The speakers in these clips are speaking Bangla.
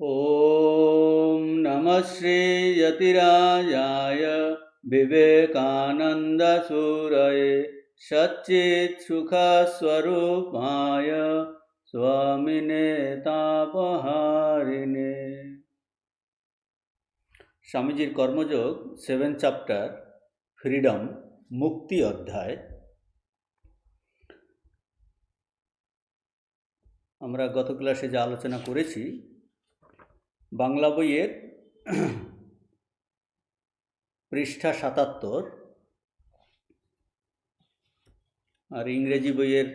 ॐ नमः श्रीयतिराजाय विवेकानन्दसूरये सच्चित्सुखस्वरूपाय स्वामिने तापहारिणे। স্বামীজির কর্মযোগ 7 চ্যাপ্টার ফ্রিডম মুক্তি অধ্যায়। আমরা গত ক্লাসে যা আলোচনা করেছি বাংলা বইয়ের পৃষ্ঠা ৭৭ আর ইংরেজি বইয়ের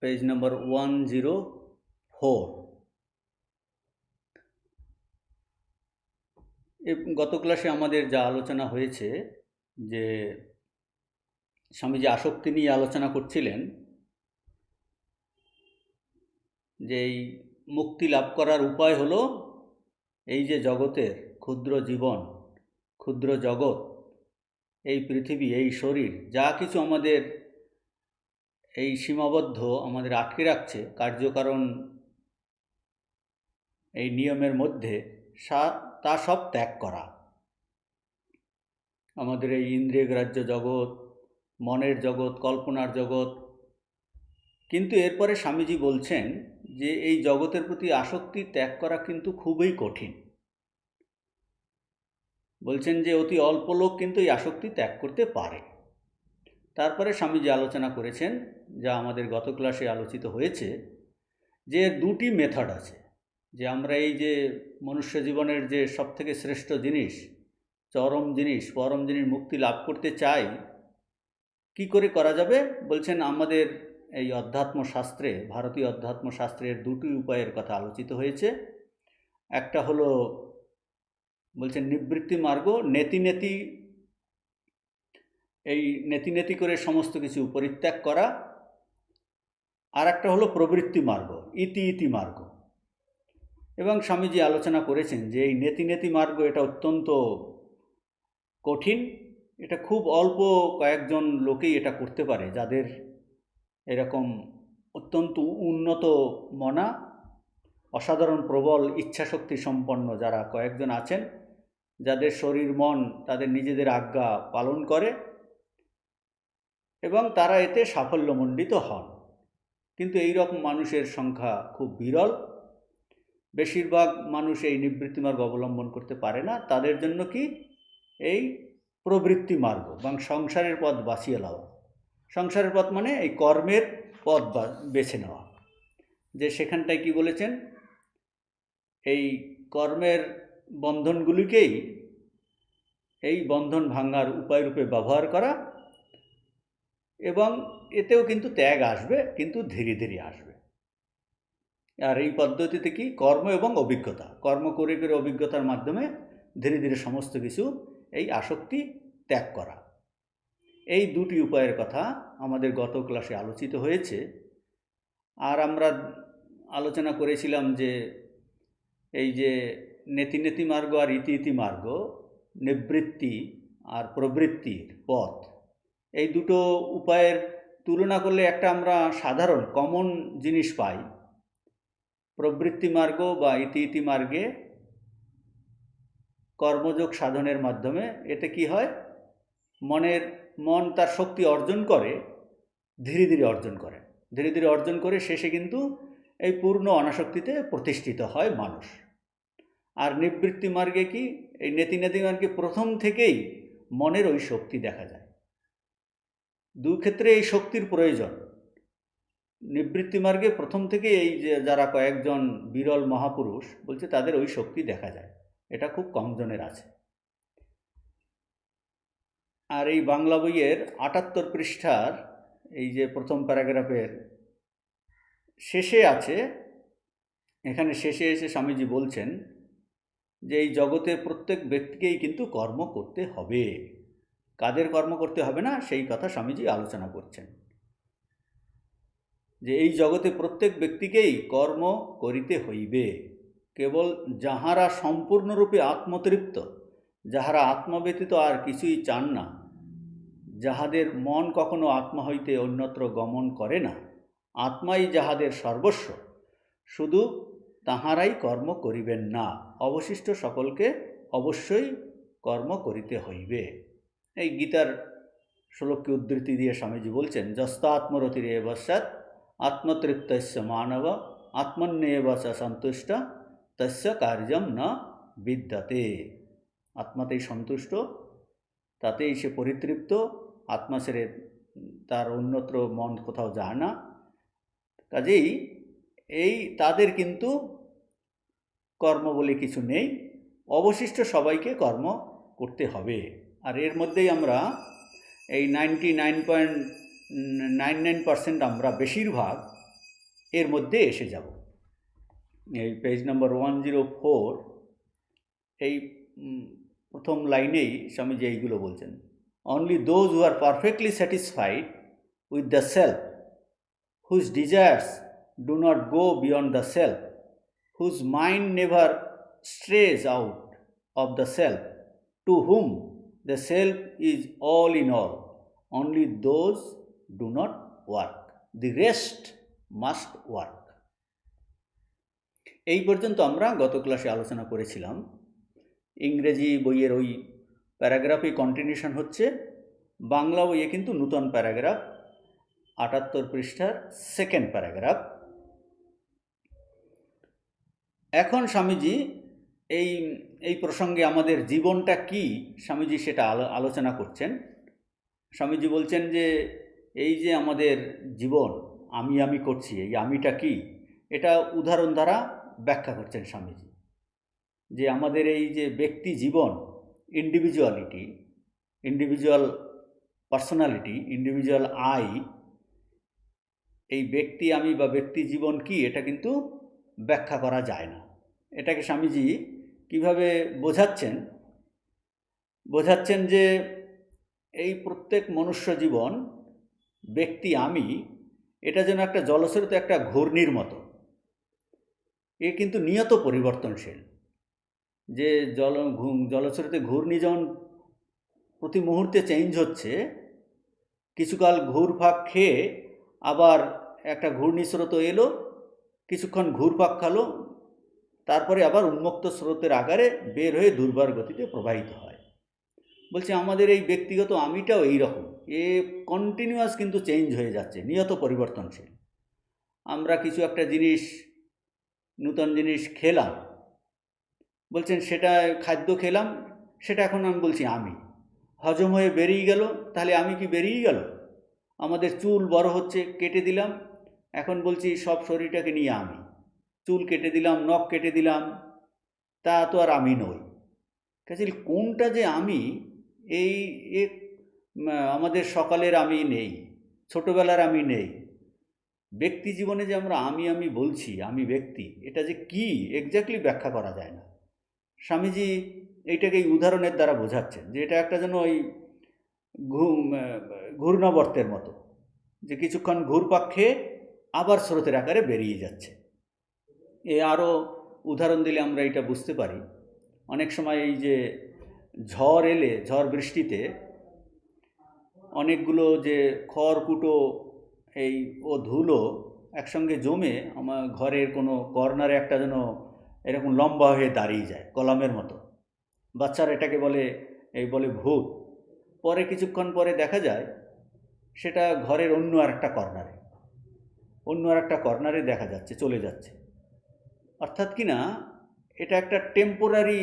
পেজ নম্বর 104। গত ক্লাসে আমাদের যা আলোচনা হয়েছে যে স্বামীজি আসক্তি নিয়ে আলোচনা করছিলেন, যে এই মুক্তি লাভ করার উপায় হলো এই যে জগতের ক্ষুদ্র জীবন, ক্ষুদ্র জগৎ, এই পৃথিবী, এই শরীর, যা কিছু আমাদের এই সীমাবদ্ধ আমাদের আটকে রাখছে কার্যকারণ এই নিয়মের মধ্যে, তা সব ত্যাগ করা। আমাদের এই ইন্দ্রিয় গ্রাহ্য জগৎ, মনের জগৎ, কল্পনার জগৎ। কিন্তু এরপরে স্বামীজি বলছেন যে এই জগতের প্রতি আসক্তি ত্যাগ করা কিন্তু খুবই কঠিন। বলছেন যে অতি অল্প লোক কিন্তু এই আসক্তি ত্যাগ করতে পারে। তারপরে স্বামীজি আলোচনা করেছেন, যা আমাদের গত ক্লাসে আলোচিত হয়েছে, যে দুটি মেথড আছে। যে আমরা এই যে মনুষ্য জীবনের যে সবথেকে শ্রেষ্ঠ জিনিস, চরম জিনিস, পরম জিনিস মুক্তি লাভ করতে চাই, কি করে করা যাবে? বলছেন আমাদের এই অধ্যাত্ম শাস্ত্রে, ভারতীয় অধ্যাত্ম শাস্ত্রের দুটি উপায়ের কথা আলোচিত হয়েছে। একটা হলো বলছেন নিবৃত্তি মার্গ, নেতি নেতি, এই নেতি নেতি করে সমস্ত কিছু পরিত্যাগ করা। আর একটা হলো প্রবৃত্তি মার্গ, ইতি ইতি মার্গ। এবং স্বামীজি আলোচনা করেছেন যে এই নেতি নেতি মার্গ এটা অত্যন্ত কঠিন। এটা খুব অল্প কয়েকজন লোকেই এটা করতে পারে, যাদের এরকম অত্যন্ত উন্নত মনা, অসাধারণ প্রবল ইচ্ছাশক্তি সম্পন্ন যারা কয়েকজন আছেন, যাদের শরীর মন তাদের নিজেদের আজ্ঞা পালন করে এবং তারা এতে সাফল্যমণ্ডিত হন। কিন্তু এই রকম মানুষের সংখ্যা খুব বিরল। বেশিরভাগ মানুষ এই নিবৃত্তি মার্গ অবলম্বন করতে পারে না। তাদের জন্য কি এই প্রবৃত্তি মার্গ বা সংসারের পথ বাছিয়ে নেওয়া। সংসারের পথ মানে এই কর্মের পথ বেছে নেওয়া। যে সেখানটায় কি বলেছেন, এই কর্মের বন্ধনগুলিকেই এই বন্ধন ভাঙার উপায় রূপে ব্যবহার করা, এবং এতেও কিন্তু ত্যাগ আসবে, কিন্তু ধীরে ধীরে আসবে। আর এই পদ্ধতিতে কি কর্ম এবং অভিজ্ঞতা, কর্ম করে করে অভিজ্ঞতার মাধ্যমে ধীরে ধীরে সমস্ত কিছু এই আসক্তি ত্যাগ করা। এই দুটি উপায়ের কথা আমাদের গত ক্লাসে আলোচিত হয়েছে। আর আমরা আলোচনা করেছিলাম যে এই যে নেতি নেতি মার্গ আর ইতি ইতি মার্গ, নিবৃত্তি আর প্রবৃত্তির পথ, এই দুটো উপায়ের তুলনা করলে একটা আমরা সাধারণ কমন জিনিস পাই। প্রবৃত্তি মার্গ বা ইতি ইতি মার্গে কর্মযোগ সাধনের মাধ্যমে এতে কি হয়, মন তার শক্তি অর্জন করে, ধীরে ধীরে অর্জন করে, ধীরে ধীরে অর্জন করে শেষে কিন্তু এই পূর্ণ অনাসক্তিতে প্রতিষ্ঠিত হয় মানুষ। আর নিবৃত্তি মার্গে কি, এই নেতি নেতি মার্গে প্রথম থেকেই মনের ওই শক্তি দেখা যায়। দু ক্ষেত্রে এই শক্তির প্রয়োজন। নিবৃত্তি মার্গে প্রথম থেকে এই যে যারা কয়েকজন বিরল মহাপুরুষ বলছে তাদের ওই শক্তি দেখা যায়, এটা খুব কম জনের আছে। আর এই বাংলা বইয়ের ৭৮ পৃষ্ঠার এই যে প্রথম প্যারাগ্রাফের শেষে আছে, এখানে শেষে এসে স্বামীজি বলছেন যে এই জগতে প্রত্যেক ব্যক্তিকেই কিন্তু কর্ম করতে হবে। কাদের কর্ম করতে হবে না সেই কথা স্বামীজি আলোচনা করছেন, যে এই জগতে প্রত্যেক ব্যক্তিকেই কর্ম করিতে হইবে। কেবল যাহারা সম্পূর্ণরূপে আত্মতৃপ্ত, যাহারা আত্মা ব্যতীত আর কিছুই চান না, যাহাদের মন কখনো আত্মা হইতে অন্যত্র গমন করে না, আত্মাই যাহাদের সর্বস্ব, শুধু তাহারাই কর্ম করিবেন না, অবশিষ্ট সকলকে অবশ্যই কর্ম করিতে হইবে। এই গীতার শ্লোককে উদ্ধৃতি দিয়ে স্বামীজি বলছেন, যস্তাত্মরতিরেব স্যাৎ আত্মতৃপ্তস্য মানব আত্মন্যেব চ সন্তুষ্ট তস্য কার্যম না বিদ্যতে। আত্মাতেই সন্তুষ্ট, তাতেই সে পরিতৃপ্ত, আত্মা ছেড়ে তার অন্যত্র মন কোথাও যায় না। কাজেই এই তাদের কিন্তু কর্ম বলে কিছু নেই, অবশিষ্ট সবাইকে কর্ম করতে হবে। আর এর মধ্যেই আমরা এই 99.99% আমরা বেশিরভাগ এর মধ্যে এসে যাব। এই পেজ নাম্বার 104 এই প্রথম লাইনেই স্বামীজি এইগুলো বলছেন, only those who are perfectly satisfied with the self, whose desires do not go beyond the self, whose mind never strays out of the self, to whom the self is all in all, only those do not work, the rest must work. এই পর্যন্ত আমরা গত ক্লাসে আলোচনা করেছিলাম। ইংরেজি বইয়ের ওই প্যারাগ্রাফে কন্টিনিউশন হচ্ছে, বাংলা বইয়ে কিন্তু নূতন প্যারাগ্রাফ 78 পৃষ্ঠার সেকেন্ড প্যারাগ্রাফ। এখন স্বামীজি এই এই প্রসঙ্গে আমাদের জীবনটা কি, স্বামীজি সেটা আলোচনা করছেন। স্বামীজি বলছেন যে এই যে আমাদের জীবন আমি করছি, এই আমিটা কি, এটা উদাহরণ দ্বারা ব্যাখ্যা করছেন স্বামীজি। যে আমাদের এই যে ব্যক্তি জীবন, individuality, individual personality, individual I, এই ব্যক্তি আমি বা ব্যক্তি জীবন কি, এটা কিন্তু ব্যাখ্যা করা যায় না। এটাকে স্বামীজি কিভাবে বোঝাচ্ছেন যে এই প্রত্যেক মনুষ্য জীবন, ব্যক্তি আমি, এটা যেন একটা জলস্রোত, একটা ঘূর্ণির মতো। এ কিন্তু নিয়ত পরিবর্তনশীল। যে জলস্রোতে ঘূর্ণি যেমন প্রতি মুহূর্তে চেঞ্জ হচ্ছে, কিছুকাল ঘুরপাক খেয়ে আবার একটা ঘূর্ণিস্রোত এলো, কিছুক্ষণ ঘুরপাক খালো, তারপরে আবার উন্মুক্ত স্রোতের আকারে বের হয়ে দুর্বার গতিতে প্রবাহিত হয়। বলছে আমাদের এই ব্যক্তিগত আমিটাও এই রকম, এ কন্টিনিউয়াস কিন্তু চেঞ্জ হয়ে যাচ্ছে, নিয়ত পরিবর্তনশীল। আমরা কিছু একটা জিনিস, নূতন জিনিস খেলাম, বলছেন সেটা খাদ্য খেলাম, সেটা এখন আমি বলছি আমি, হজম হয়ে বেরিয়ে গেল, তাহলে আমি কি বেরিয়ে গেল? আমাদের চুল বড় হচ্ছে, কেটে দিলাম, এখন বলছি সব শরীরটাকে নিয়ে আমি, চুল কেটে দিলাম, নখ কেটে দিলাম, তা তো আর আমি নই। কাজে কোনটা যে আমি, এই আমাদের সকালের আমি নেই, ছোটোবেলার আমি নেই। ব্যক্তি জীবনে যে আমরা আমি বলছি, আমি ব্যক্তি, এটা যে কি এক্স্যাক্টলি ব্যাখ্যা করা যায় না। স্বামীজি এইটাকে এই উদাহরণের দ্বারা বোঝাচ্ছেন যে এটা একটা যেন ওই ঘূর্ণাবর্তের মতো, যে কিছুক্ষণ ঘুরপাক খেয়ে আবার স্রোতের আকারে বেরিয়ে যাচ্ছে। আরও উদাহরণ দিলে আমরা এটা বুঝতে পারি। অনেক সময় এই যে ঝড় এলে, ঝড় বৃষ্টিতে অনেকগুলো যে খড়কুটো ও ধুলো একসঙ্গে জমে আমার ঘরের কোনো কর্নারে একটা যেন এরকম লম্বা হয়ে দাঁড়িয়ে যায়, কলামের মতো। বাচ্চারা এটাকে বলে ভূত। পরে কিছুক্ষণ পরে দেখা যায় সেটা ঘরের অন্য আরেকটা কর্নারে দেখা যাচ্ছে, চলে যাচ্ছে। অর্থাৎ কি না, এটা একটা টেম্পোরারি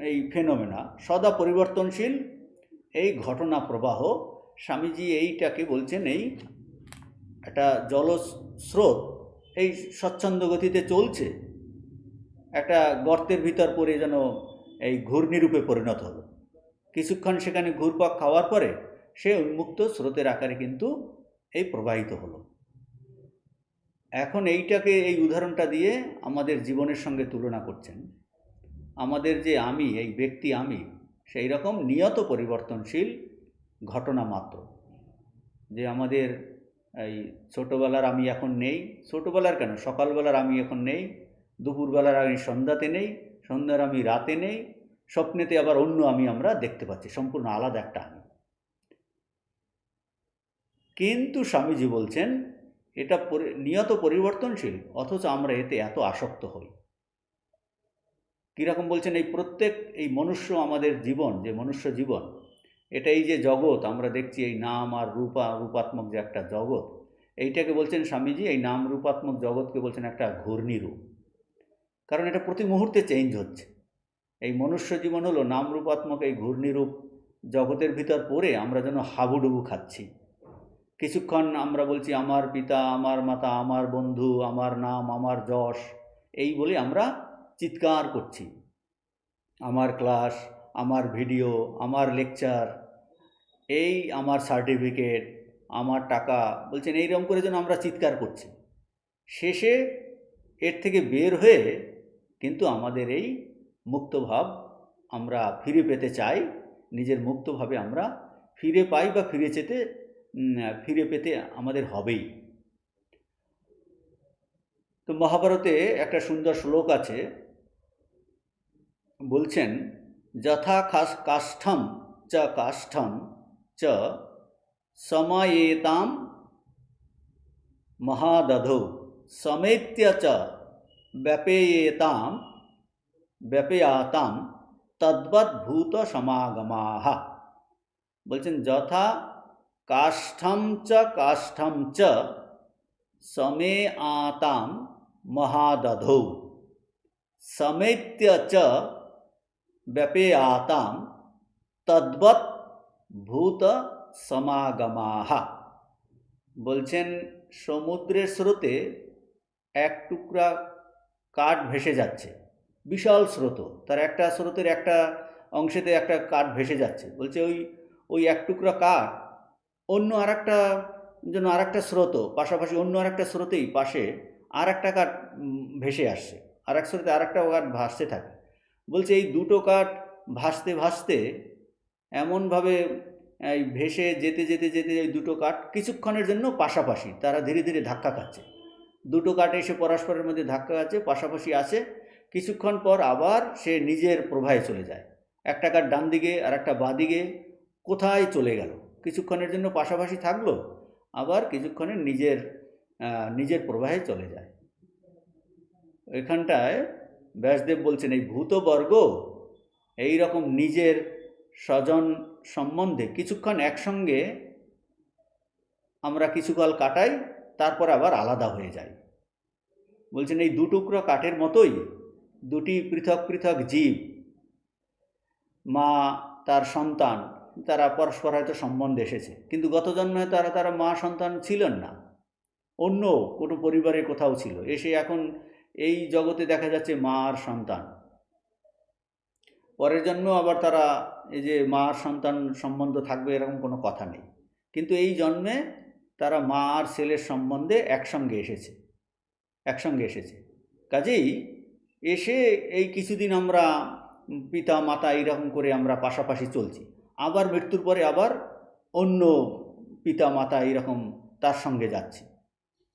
এই ফেনোমেনা, সদা পরিবর্তনশীল এই ঘটনা প্রবাহ। স্বামীজি এইটাকে বলছেন এই একটা জলস্রোত এই স্বচ্ছন্দ গতিতে চলছে, একটা গর্তের ভিতর পড়ে যেন এই ঘূর্ণিরূপে পরিণত হলো। কিছুক্ষণ সেখানে ঘুরপাক খাওয়ার পরে সে উন্মুক্ত স্রোতের আকারে কিন্তু এই প্রবাহিত হলো। এখন এইটাকে, এই উদাহরণটা দিয়ে আমাদের জীবনের সঙ্গে তুলনা করছেন। আমাদের যে আমি, এই ব্যক্তি আমি, সেই রকম নিয়ত পরিবর্তনশীল ঘটনা মাত্র। যে আমাদের এই ছোটোবেলার আমি এখন নেই, ছোটোবেলার কেন, সকালবেলার আমি এখন নেই, দুপুরবেলার আমি সন্ধ্যাতে নেই, সন্ধ্যার আমি রাতে নেই, স্বপ্নেতে আবার অন্য আমরা দেখতে পাচ্ছি, সম্পূর্ণ আলাদা একটা আমি। কিন্তু স্বামীজি বলছেন এটা নিয়ত পরিবর্তনশীল, অথচ আমরা এতে এত আসক্ত হই। কীরকম বলছেন, এই প্রত্যেক এই মনুষ্য আমাদের জীবন, যে মনুষ্য জীবন, এটাই যে জগৎ আমরা দেখছি, এই নাম আর রূপাত্মক যে একটা জগৎ, এইটাকে বলছেন স্বামীজি, এই নাম রূপাত্মক জগৎকে বলছেন একটা ঘূর্ণিরূপ। কারণ এটা প্রতি মুহূর্তে চেঞ্জ হচ্ছে। এই মনুষ্য জীবন হলো নাম রূপাত্মক এই ঘূর্ণিরূপ জগতের ভিতর পড়ে আমরা যেন হাবুডুবু খাচ্ছি। কিছুক্ষণ আমরা বলছি আমার পিতা, আমার মাতা, আমার বন্ধু, আমার নাম, আমার যশ, এই বলে আমরা চিৎকার করছি। আমার ক্লাস, আমার ভিডিও, আমার লেকচার, এই আমার সার্টিফিকেট, আমার টাকা, বলছেন এইরকম করে যেন আমরা চিৎকার করছি। শেষে এর থেকে বের হয়ে কিন্তু আমাদের এই মুক্তভাব আমরা ফিরে পেতে চাই। নিজের মুক্তভাবে আমরা ফিরে পাই বা ফিরে পেতে আমাদের হবেই। তো মহাভারতে একটা সুন্দর শ্লোক আছে, বলছেন যথা কাষ্ঠম চ সময়েতাম মহাদধৌ সমেত্য চ ব্যাপেয়াতাম তদ্বদ্ভূত সমাগমাঃ। বলছেন যথা কাষ্ঠম চ সমেয়াতাম মহাদধৌ সমেত্য চ ব্যাপেয়াতাম তদ্বৎ ভূত সমাগমাঃ। বলছেন সমুদ্রের স্রোতে এক টুকরা কাঠ ভেসে যাচ্ছে, বিশাল স্রোত, তার একটা স্রোতের একটা অংশেতে একটা কাঠ ভেসে যাচ্ছে। বলছে ওই এক টুকরা কাঠ অন্য আরেকটা স্রোত, পাশাপাশি অন্য আরেকটা স্রোতেই পাশে আর একটা কাঠ ভেসে আসছে, আর এক স্রোতে আরেকটা কাঠ ভাসতে থাকে। বলছে এই দুটো কাঠ ভাসতে ভাসতে এমনভাবে এই ভেসে যেতে যেতে যেতে ওই দুটো কাঠ কিছুক্ষণের জন্য পাশাপাশি তারা ধীরে ধীরে ধাক্কা খাচ্ছে। দুটো কাঠ এসে পরস্পরের মধ্যে ধাক্কা খাচ্ছে, পাশাপাশি আছে। কিছুক্ষণ পর আবার সে নিজের প্রবাহে চলে যায়। একটা কাঠ ডান দিকে আর একটা বাঁ দিকে, কোথায় চলে গেল? কিছুক্ষণের জন্য পাশাপাশি থাকলো, আবার কিছুক্ষণের নিজের প্রবাহে চলে যায়। এখানটায় ব্যাসদেব বলছেন এই ভূতবর্গ এই রকম নিজের স্বজন সম্বন্ধে কিছুক্ষণ একসঙ্গে আমরা কিছুকাল কাটাই, তারপর আবার আলাদা হয়ে যাই। বলছেন এই দুটুকরো কাঠের মতোই দুটি পৃথক পৃথক জীব, মা তার সন্তান, তারা পরস্পর হয়তো সম্বন্ধে এসেছে, কিন্তু গত জন্মে তারা মা সন্তান ছিলেন না, অন্য কোনো পরিবারে কোথাও ছিল, এসে এখন এই জগতে দেখা যাচ্ছে মা আর সন্তান। পরের জন্মেও আবার তারা এই যে মা আর সন্তান সম্বন্ধ থাকবে এরকম কোনো কথা নেই, কিন্তু এই জন্মে তারা মা আর ছেলের সম্বন্ধে একসঙ্গে এসেছে। কাজেই এসে এই কিছুদিন আমরা পিতা মাতা এইরকম করে আমরা পাশাপাশি চলছি, আবার মৃত্যুর পরে আবার অন্য পিতা মাতা এইরকম তার সঙ্গে যাচ্ছি।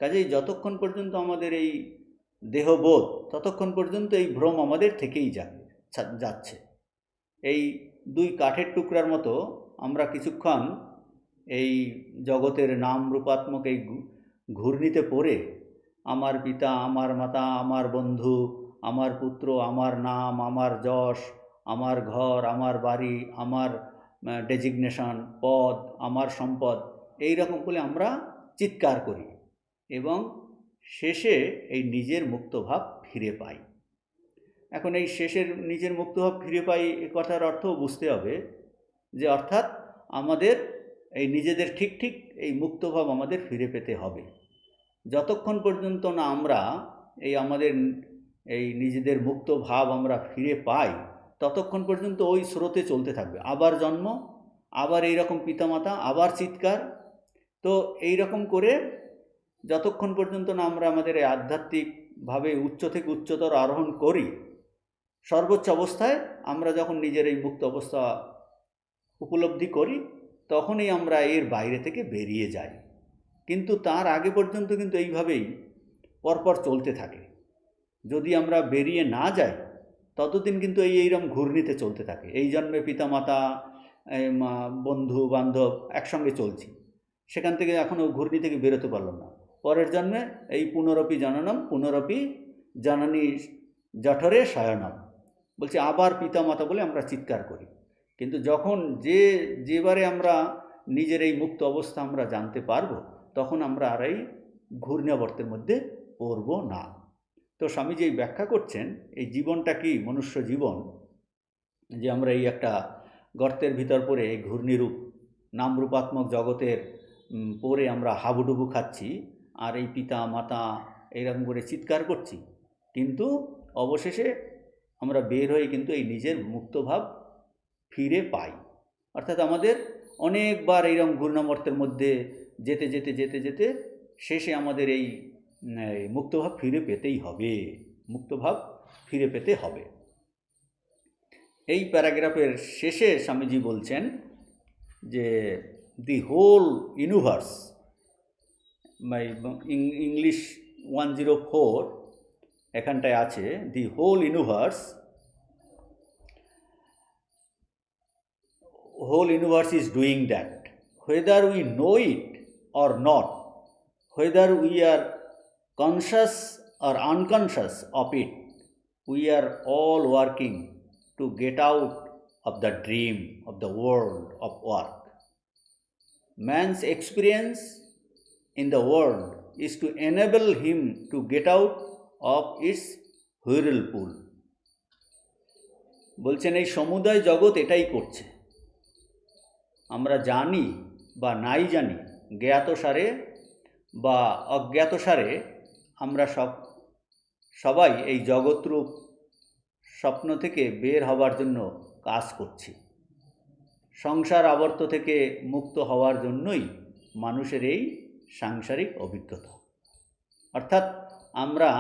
কাজেই যতক্ষণ পর্যন্ত আমাদের এই দেহবোধ, ততক্ষণ পর্যন্ত এই ভ্রম আমাদের থেকেই যাচ্ছে। এই দুই কাঠের টুকরার মতো আমরা কিছুক্ষণ এই জগতের নাম রূপাত্মক এই ঘূর্ণিতে পড়ে আমার পিতা, আমার মাতা, আমার বন্ধু, আমার পুত্র, আমার নাম, আমার যশ, আমার ঘর, আমার বাড়ি, আমার ডেজিগনেশন, পদ, আমার সম্পদ, এই রকম বলে আমরা চিৎকার করি এবং শেষে এই নিজের মুক্তভাব ফিরে পাই। এখন এই শেষের নিজের মুক্তভাব ফিরে পাই এ কথার অর্থ বুঝতে হবে যে অর্থাৎ আমাদের এই নিজেদের ঠিক এই মুক্তভাব আমাদের ফিরে পেতে হবে। যতক্ষণ পর্যন্ত না আমরা আমাদের এই নিজেদের মুক্ত ভাব আমরা ফিরে পাই, ততক্ষণ পর্যন্ত ওই স্রোতে চলতে থাকবে, আবার জন্ম, আবার এইরকম পিতামাতা, আবার চিৎকার। তো এই রকম করে যতক্ষণ পর্যন্ত না আমরা আমাদের আধ্যাত্মিকভাবে উচ্চ থেকে উচ্চতর আরোহণ করি, সর্বোচ্চ অবস্থায় আমরা যখন নিজের এই মুক্ত অবস্থা উপলব্ধি করি, তখনই আমরা এর বাইরে থেকে বেরিয়ে যাই। কিন্তু তার আগে পর্যন্ত কিন্তু এইভাবেই পরপর চলতে থাকে। যদি আমরা বেরিয়ে না যাই, ততদিন কিন্তু এইরকম ঘূর্ণিতে চলতে থাকে। এই জন্মে পিতামাতা, বন্ধু বান্ধব একসঙ্গে চলছি, সেখান থেকে এখনও ঘূর্ণি থেকে বেরোতে পারলাম না। পরের জন্মে এই পুনরপি জননম পুনরপি জননী জঠরে শয়নম, বলছে আবার পিতা মাতা বলে আমরা চিৎকার করি। কিন্তু যখন যেবারে আমরা নিজের এই মুক্ত অবস্থা আমরা জানতে পারবো, তখন আমরা আর এই ঘূর্ণাবর্তের মধ্যে পড়ব না। তো স্বামীজি এই ব্যাখ্যা করছেন এই জীবনটা কি মনুষ্য জীবন, যে আমরা এই একটা গর্তের ভিতর পড়ে এই ঘূর্ণিরূপ নামরূপাত্মক জগতের পরে আমরা হাবুডুবু খাচ্ছি আর এই পিতা মাতা এইরকম করে চিৎকার করছি, কিন্তু অবশেষে আমরা বের হয়ে কিন্তু এই নিজের মুক্তভাব ফিরে পাই। অর্থাৎ আমাদের অনেকবার এইরকম ঘূর্ণাবর্তের মধ্যে যেতে যেতে যেতে যেতে শেষে আমাদের এই মুক্তভাব ফিরে পেতেই হবে, মুক্তভাব ফিরে পেতে হবে। এই প্যারাগ্রাফের শেষে স্বামীজি বলছেন যে দি হোল ইউনিভার্স, ইংলিশ 104 এখানটায় আছে, the whole universe is doing that, whether we know it or not, whether we are conscious or unconscious of it, we are all working to get out of the dream of the world of work. Man's experience in the world is to enable him to get out of its whirlpool. বলছেন এই সমুদয় জগৎ এটাই করছে, আমরা জানি বা নাই জানি, জ্ঞাতসারে বা অজ্ঞাতসারে আমরা সবাই এই জগৎরূপ স্বপ্ন থেকে বের হওয়ার জন্য কাজ করছি। সংসার আবর্ত থেকে মুক্ত হওয়ার জন্যই মানুষের এই সাংসারিক অভিজ্ঞতা। অর্থাৎ আমরা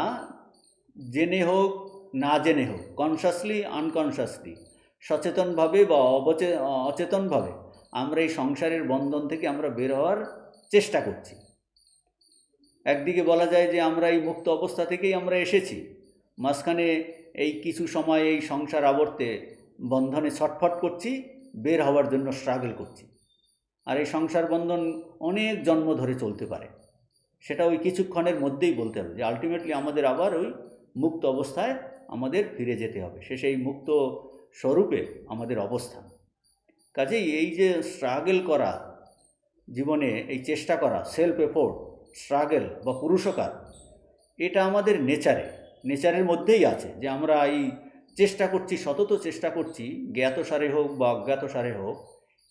জেনে হোক না জেনে হোক, কনসাসলি আনকনসাসলি, সচেতনভাবে বা অচেতনভাবে আমরা এই সংসারের বন্ধন থেকে আমরা বের হওয়ার চেষ্টা করছি। একদিকে বলা যায় যে আমরা এই মুক্ত অবস্থা থেকেই আমরা এসেছি, মাঝখানে এই কিছু সময় এই সংসার আবর্তে বন্ধনে ছটফট করছি, বের হওয়ার জন্য স্ট্রাগল করছি। আর এই সংসার বন্ধন অনেক জন্ম ধরে চলতে পারে, সেটা ওই কিছুক্ষণের মধ্যেই বলতে হবে যে আলটিমেটলি আমাদের আবার ওই মুক্ত অবস্থায় আমাদের ফিরে যেতে হবে, সে সেই মুক্ত স্বরূপে আমাদের অবস্থান। কাজেই এই যে স্ট্রাগল করা, জীবনে এই চেষ্টা করা, সেলফ এফোর্ট, স্ট্রাগল বা পুরুষকার, এটা আমাদের নেচারের মধ্যেই আছে, যে আমরা এই চেষ্টা করছি, সতত চেষ্টা করছি, জ্ঞাতসারে হোক বা অজ্ঞাতসারে হোক,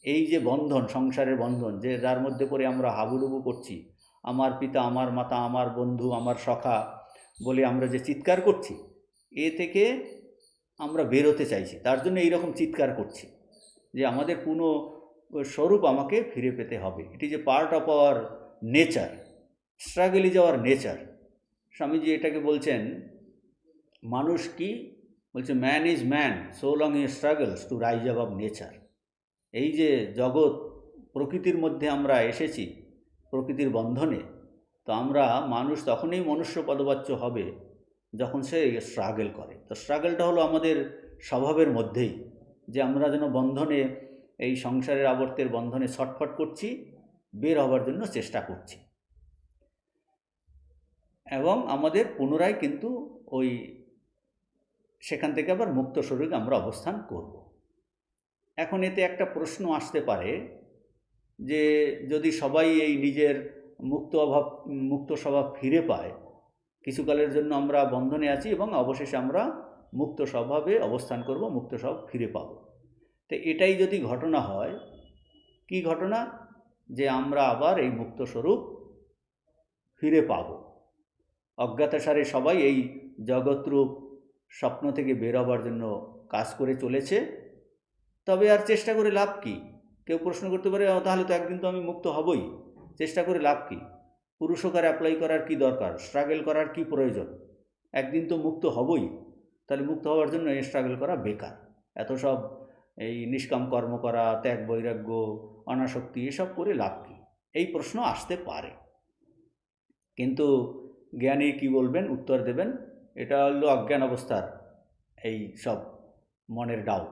এই যে বন্ধন, সংসারের বন্ধন, যে যার মধ্যে পড়ে আমরা হাবুডুবু করছি, আমার পিতা, আমার মাতা, আমার বন্ধু, আমার সখা বলে আমরা যে চিৎকার করছি, এ থেকে আমরা বেরোতে চাইছি, তার জন্য এইরকম চিৎকার করছি যে আমাদের পূর্ণ স্বরূপ আমাকে ফিরে পেতে হবে। It is a part of our nature, struggle is our nature. Swamiji এটাকে বলছেন, মানুষ কি বলছে, man is man so long he struggles to rise above nature. এই যে জগৎ, প্রকৃতির মধ্যে আমরা এসেছি, প্রকৃতির বন্ধনে, তো আমরা মানুষ তখনই মনুষ্য পদবাচ্য হবে যখন সে স্ট্রাগল করে। তো স্ট্রাগলটা হলো আমাদের স্বভাবের মধ্যেই, যে আমরা যেন বন্ধনে, এই সংসারের আবর্তের বন্ধনে ছটফট করছি, বের হওয়ার জন্য চেষ্টা করছি, এবং আমাদের পুনরায় কিন্তু ওই সেখান থেকে আবার মুক্ত স্বরূপে আমরা অবস্থান করব। এখন এতে একটা প্রশ্ন আসতে পারে যে যদি সবাই এই নিজের মুক্ত স্বভাব ফিরে পায়, কিছুকালের জন্য আমরা বন্ধনে আছি এবং অবশেষে আমরা মুক্ত স্বভাবে অবস্থান করব, মুক্ত স্বভাব ফিরে পাব। তো এটাই যদি ঘটনা হয়, কি ঘটনা, যে আমরা আবার এই মুক্ত স্বরূপ ফিরে পাব। অজ্ঞাতসারে সবাই এই জগৎরূপ স্বপ্ন থেকে বের হবার জন্য কাজ করে চলেছে, তবে আর চেষ্টা করে লাভ কি? কেউ প্রশ্ন করতে পারে, তাহলে তো একদিন তো আমি মুক্ত হবই, চেষ্টা করে লাভ কি? পুরুষকার অ্যাপ্লাই করার কি দরকার? স্ট্রাগল করার কি প্রয়োজন? একদিন তো মুক্ত হবই, তাহলে মুক্ত হওয়ার জন্য এই স্ট্রাগল করা বেকার। এত সব এই নিষ্কাম কর্ম করা, ত্যাগ বৈরাগ্য, অনাসক্তি, এসব করে লাভ কি? এই প্রশ্ন আসতে পারে। কিন্তু জ্ঞানী কি বলবেন, উত্তর দেবেন, এটা হলো অজ্ঞান অবস্থার এই সব মনের ডাউট।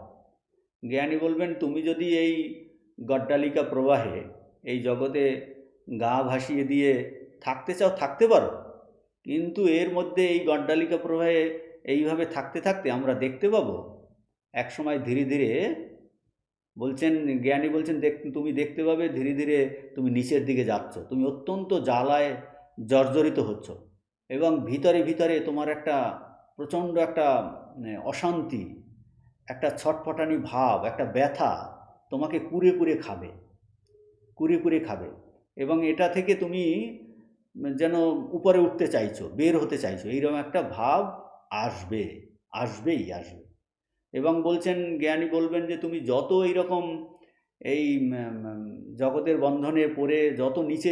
জ্ঞানী বলবেন, তুমি যদি এই গড্ডালিকা প্রবাহে এই জগতে গা ভাসিয়ে দিয়ে থাকতে চাও, থাকতে পারো, কিন্তু এর মধ্যে এই গড্ডালিকা প্রবাহে এইভাবে থাকতে থাকতে আমরা দেখতে পাবো এক সময় ধীরে ধীরে বলছেন, জ্ঞানী বলছেন, তুমি দেখতে পাবে ধীরে ধীরে তুমি নিচের দিকে যাচ্ছ, তুমি অত্যন্ত জ্বালায় জর্জরিত হচ্ছ, এবং ভিতরে ভিতরে তোমার একটা প্রচণ্ড একটা অশান্তি, একটা ছটফটানি ভাব, একটা ব্যথা তোমাকে কুরে কুরে খাবে, কুরে কুরে খাবে, এবং এটা থেকে তুমি যেন উপরে উঠতে চাইছো, বের হতে চাইছো, এইরকম একটা ভাব আসবে, আসবেই আসবে। এবং বলছেন, জ্ঞানী বলবেন যে তুমি যত এইরকম এই জগতের বন্ধনে পড়ে যত নিচে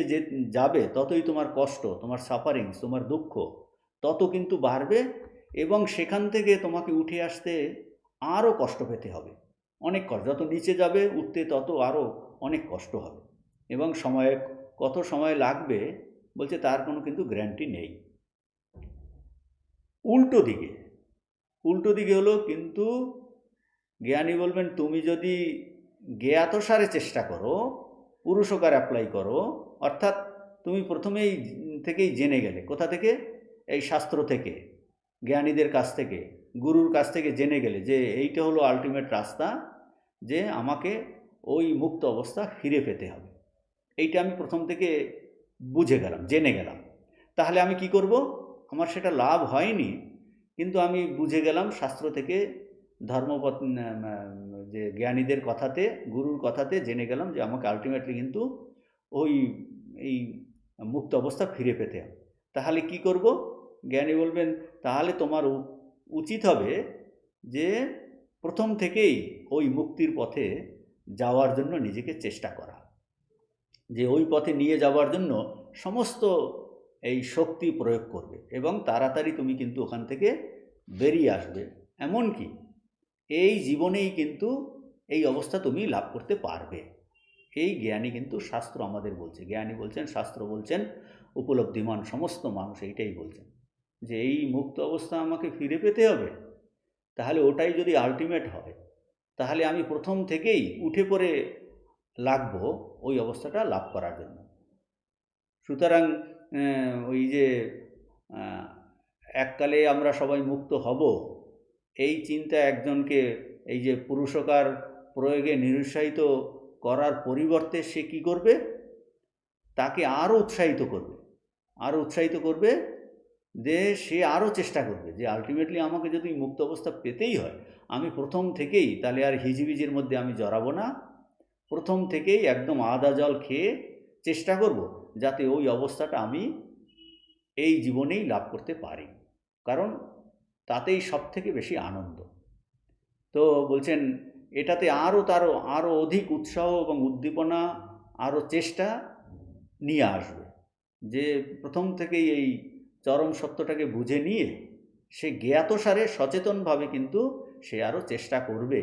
যাবে, ততই তোমার কষ্ট, তোমার সাফারিংস, তোমার দুঃখ তত কিন্তু বাড়বে, এবং সেখান থেকে তোমাকে উঠে আসতে আরও কষ্ট পেতে হবে, অনেক কষ্ট। যত নিচে যাবে উঠতে তত আরও অনেক কষ্ট হবে, এবং কত সময় লাগবে বলছে তার কোনো কিন্তু গ্যারান্টি নেই। উল্টো দিকে, উল্টো দিকে হলো কিন্তু জ্ঞানী বলবেন তুমি যদি জ্ঞাতসারে চেষ্টা করো, পুরুষকার অ্যাপ্লাই করো, অর্থাৎ তুমি প্রথমেই থেকেই জেনে গেলে, কোথা থেকে? এই শাস্ত্র থেকে, জ্ঞানীদের কাছ থেকে, গুরুর কাছ থেকে জেনে গেলে যে এইটা হলো আলটিমেট রাস্তা, যে আমাকে ওই মুক্ত অবস্থা ফিরে পেতে হবে, এইটা আমি প্রথম থেকে বুঝে গেলাম, জেনে গেলাম। তাহলে আমি কি করব? আমার সেটা লাভ হয়নি, কিন্তু আমি বুঝে গেলাম শাস্ত্র থেকে, ধর্মপথ যে জ্ঞানীদের কথাতে, গুরুর কথাতে জেনে গেলাম যে আমাকে আলটিমেটলি কিন্তু ওই এই মুক্ত অবস্থা ফিরে পেতে হবে। তাহলে কি করব? জ্ঞানী বলবেন তাহলে তোমার উচিত হবে যে প্রথম থেকেই ওই মুক্তির পথে যাওয়ার জন্য নিজেকে চেষ্টা করা, যে ওই পথে নিয়ে যাওয়ার জন্য সমস্ত এই শক্তি প্রয়োগ করবে, এবং তাড়াতাড়ি তুমি কিন্তু ওখান থেকে বেরিয়ে আসবে। এমনকি এই জীবনেই কিন্তু এই অবস্থা তুমি লাভ করতে পারবে। এই জ্ঞানী কিন্তু শাস্ত্র আমাদের বলছে, জ্ঞানী বলছেন, শাস্ত্র বলছেন, উপলব্ধিমান সমস্ত মানুষ এইটাই বলছেন, যে এই মুক্ত অবস্থা আমাকে ফিরে পেতে হবে। তাহলে ওটাই যদি আলটিমেট হয়, তাহলে আমি প্রথম থেকেই উঠে পড়ে লাগবো ওই অবস্থাটা লাভ করার জন্য। সুতরাং ওই যে এককালে আমরা সবাই মুক্ত হব, এই চিন্তা একজনকে এই যে পুরুষকার প্রয়োগে নিরুৎসাহিত করার পরিবর্তে সে কি করবে? তাকে আরও উৎসাহিত করবে, আরও উৎসাহিত করবে, যে সে আরও চেষ্টা করবে যে আলটিমেটলি আমাকে যদি মুক্ত অবস্থা পেতেই হয়, আমি প্রথম থেকেই তাহলে আর হিজিবিজির মধ্যে আমি জড়াবো না, প্রথম থেকেই একদম আদা জল খেয়ে চেষ্টা করব যাতে ওই অবস্থাটা আমি এই জীবনেই লাভ করতে পারি, কারণ তাতেই সব থেকে বেশি আনন্দ। তো বলছেন এটাতে আরও অধিক উৎসাহ এবং উদ্দীপনা, আরও চেষ্টা নিয়ে আসবে, যে প্রথম থেকেই এই চরম সত্যটাকে বুঝে নিয়ে সে জ্ঞাতসারে সচেতনভাবে কিন্তু সে আরও চেষ্টা করবে,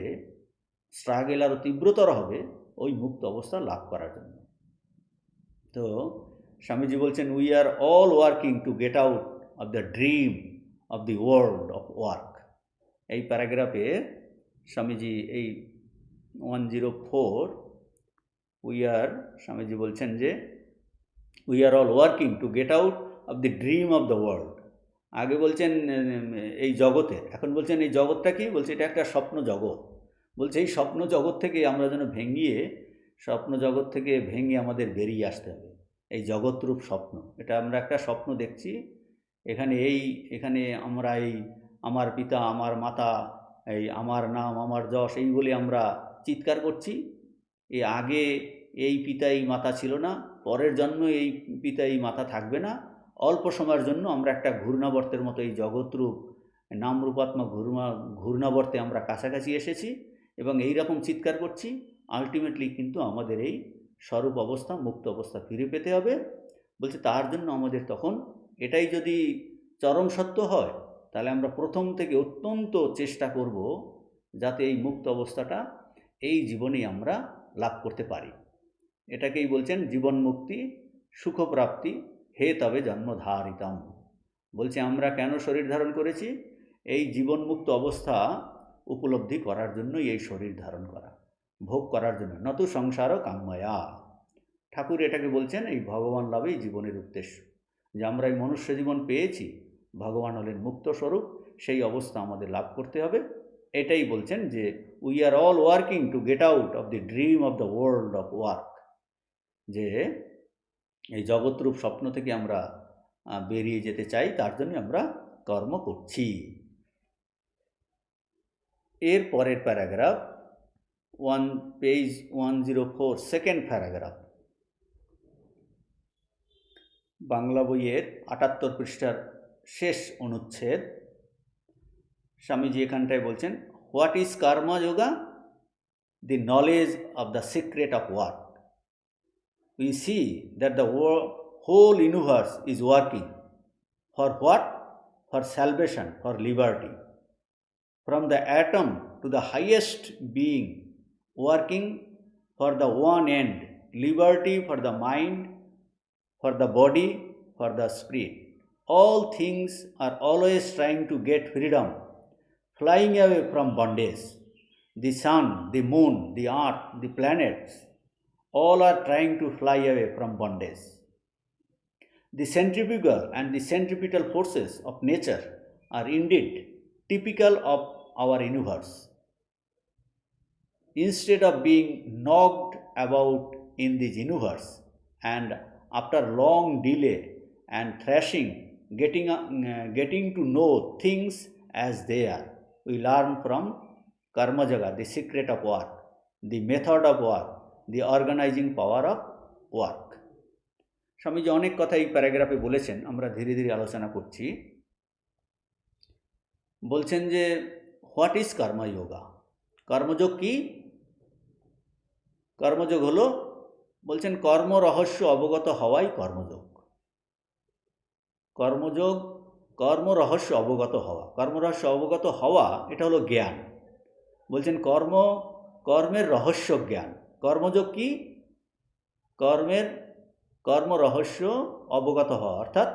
স্ট্রাগল আরও তীব্রতর হবে ওই মুক্ত অবস্থা লাভ করার জন্য। তো স্বামীজি বলছেন, we are all working to get out of the dream of the world of work. এই প্যারাগ্রাফে স্বামীজি এই 104 স্বামীজি বলছেন যে we are all working to get out of the dream of the world. আগে বলছেন এই জগতের, এখন বলছেন এই জগৎটা কি? বলছে এটা একটা স্বপ্ন জগৎ। বলছে এই স্বপ্ন জগৎ থেকে আমরা যেন স্বপ্ন জগৎ থেকে ভেঙে আমাদের বেরিয়ে আসতে হবে। এই জগৎরূপ স্বপ্ন, এটা আমরা একটা স্বপ্ন দেখছি, এখানে আমরা এই আমার পিতা, আমার মাতা, এই আমার নাম, আমার যশ, এই বলে আমরা চিৎকার করছি। আগে এই পিতা এই মাতা ছিল না, পরের জন্ম এই পিতা এই মাতা থাকবে না, অল্প সময়ের জন্য আমরা একটা ঘূর্ণাবর্তের মতো এই জগৎরূপ নামরূপাত্মক ঘূর্ণাবর্তে আমরা কাছাকাছি এসেছি, এবং এই রকম চিৎকার করছি। আলটিমেটলি কিন্তু আমাদের এই স্বরূপ অবস্থা, মুক্ত অবস্থা ফিরে পেতে হবে। বলছে তার জন্য আমাদের তখন এটাই যদি চরম সত্য হয়, তাহলে আমরা প্রথম থেকে অত্যন্ত চেষ্টা করব যাতে এই মুক্ত অবস্থাটা এই জীবনেই আমরা লাভ করতে পারি। এটাকেই বলছেন জীবন মুক্তি, সুখপ্রাপ্তি হে তবে জন্মধারিতম। বলছে আমরা কেন শরীর ধারণ করেছি? এই জীবনমুক্ত অবস্থা উপলব্ধি করার জন্যই এই শরীর ধারণ করা, ভোগ করার জন্য, নতু সংসারও কাম্যয়া। ঠাকুর এটাকে বলছেন এই ভগবান লাভই জীবনের উদ্দেশ্য, যে আমরা এই মনুষ্য জীবন পেয়েছি, ভগবান হলেন মুক্ত স্বরূপ, সেই অবস্থা আমাদের লাভ করতে হবে। এটাই বলছেন যে we are all working to get out of the dream of the world of work, যে এই জগৎরূপ স্বপ্ন থেকে আমরা বেরিয়ে যেতে চাই, তার জন্য আমরা কর্ম করছি। এর পরের paragraph page 104, second paragraph, Bangla বইয়ের 78 পৃষ্ঠার শেষ অনুচ্ছেদ। স্বামীজি এখানটায় বলছেন, what is Karma yoga? The knowledge of the secret of work. We see that the whole universe is working. For what? For salvation, for liberty. From the atom to the highest being, working for the one end, liberty for the mind, for the body, for the spirit. All things are always trying to get freedom, flying away from bondage. The sun, the moon, the earth, the planets, all are trying to fly away from bondage. The centrifugal and the centripetal forces of nature are indeed typical of our universe. Instead of being knocked about in this universe and after long delay and thrashing, getting to know things as they are, we learn from Karma Yoga, the secret of work, the method of work, the organizing power of work. Swamiji অনেক কথা এই প্যারাগ্রাফে বলেছেন, আমরা ধীরে ধীরে আলোচনা করছি। বলছেন যে হোয়াট ইজ কর্মযোগা? কর্মযোগ কি? কর্মযোগ হলো, বলছেন কর্ম রহস্য অবগত হওয়াই কর্মযোগ। কর্মযোগ, কর্ম রহস্য অবগত হওয়া, কর্ম রহস্য অবগত হওয়া, এটা হলো জ্ঞান। বলছেন কর্মের রহস্য জ্ঞান। কর্মযোগ কি? কর্ম রহস্য অবগত হওয়া, অর্থাৎ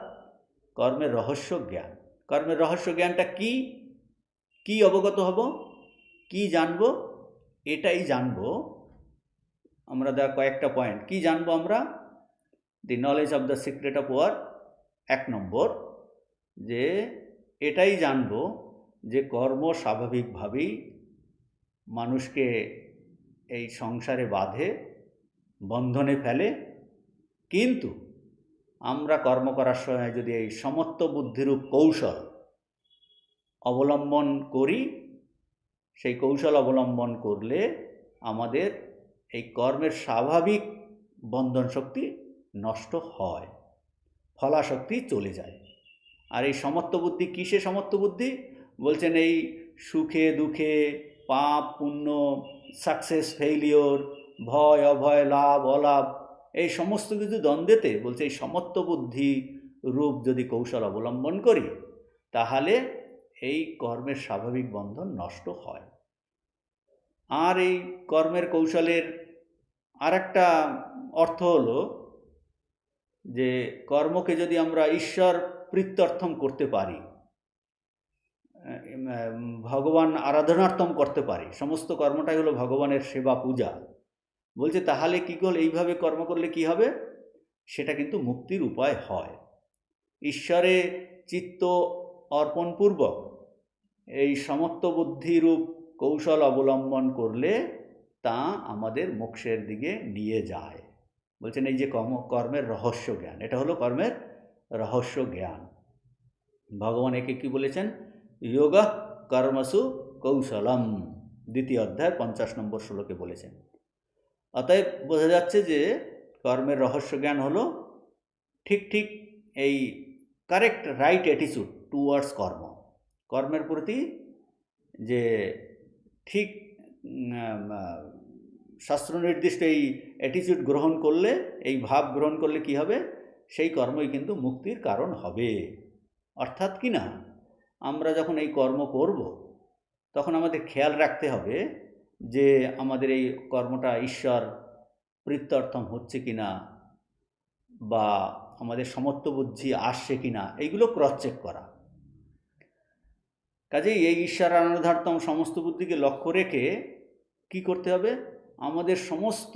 কর্মের রহস্য জ্ঞান। কর্মের রহস্য জ্ঞানটা কি? কি অবগত হব, কি জানব? এটাই জানব আমরা। কয়েকটা পয়েন্ট কি জানবো আমরা? দি knowledge of the secret of work, 1 নম্বর, যে এটাই জানব যে কর্ম স্বাভাবিকভাবেই মানুষকে এই সংসারে বাঁধে, বন্ধনে ফেলে, কিন্তু আমরা কর্ম করার সময় যদি এই সমত্ব বুদ্ধিরূপ কৌশল অবলম্বন করি, সেই কৌশল অবলম্বন করলে আমাদের এই কর্মের স্বাভাবিক বন্ধন শক্তি নষ্ট হয়, ফলাশক্তি চলে যায়। আর এই সমত্ব বুদ্ধি কিসে সমত্ব বুদ্ধি? বলছেন এই সুখে দুঃখে, পাপ পুণ্য, সাকসেস ফেইলিওর, ভয় অভয়, লাভ অলাভ, এই সমস্ত কিছু দ্বন্দ্বেতে বলছে এই সমত্ব বুদ্ধি রূপ যদি কৌশল অবলম্বন করি, তাহলে এই কর্মের স্বাভাবিক বন্ধন নষ্ট হয়। আর এই কর্মের কৌশলের আরেকটা অর্থ হলো যে কর্মকে যদি আমরা ঈশ্বর প্রীত্যর্থম করতে পারি, ভগবান আরাধনার্থম করতে পারি, সমস্ত কর্মটাই হলো ভগবানের সেবা পূজা, বলছে তাহলে কী করলে, এইভাবে কর্ম করলে কি হবে? সেটা কিন্তু মুক্তির উপায় হয়। ঈশ্বরে চিত্ত অর্পণপূর্বক এই সমত্ব বুদ্ধিরূপ কৌশল অবলম্বন করলে তা আমাদের মোক্ষের দিকে নিয়ে যায়। বলছেন এই যে কর্মের রহস্য জ্ঞান, এটা হলো কর্মের রহস্য জ্ঞান। ভগবান একে কি বলেছেন? যোগা কর্মসু কৌশলম, 2য় অধ্যায় 50 নম্বর শ্লোকে বলেছেন। অতএব বোঝা যাচ্ছে যে কর্মের রহস্য জ্ঞান হলো ঠিক এই কারেক্ট রাইট অ্যাটিটিউড টুয়ার্ডস কর্ম, কর্মের প্রতি যে ঠিক শাস্ত্র নির্দিষ্ট এই অ্যাটিটিউড গ্রহণ করলে, এই ভাব গ্রহণ করলে কি হবে? সেই কর্মই কিন্তু মুক্তির কারণ হবে। অর্থাৎ কি না, আমরা যখন এই কর্ম করব তখন আমাদের খেয়াল রাখতে হবে যে আমাদের এই কর্মটা ঈশ্বর প্রীত্যর্থম হচ্ছে কিনা, বা আমাদের সমত্ব বুদ্ধি আসছে কিনা, এইগুলো ক্রস চেক করা। কাজেই এই ঈশ্বর আরাধনার্থম সমস্ত বুদ্ধিকে লক্ষ্য রেখে কি করতে হবে? আমাদের সমস্ত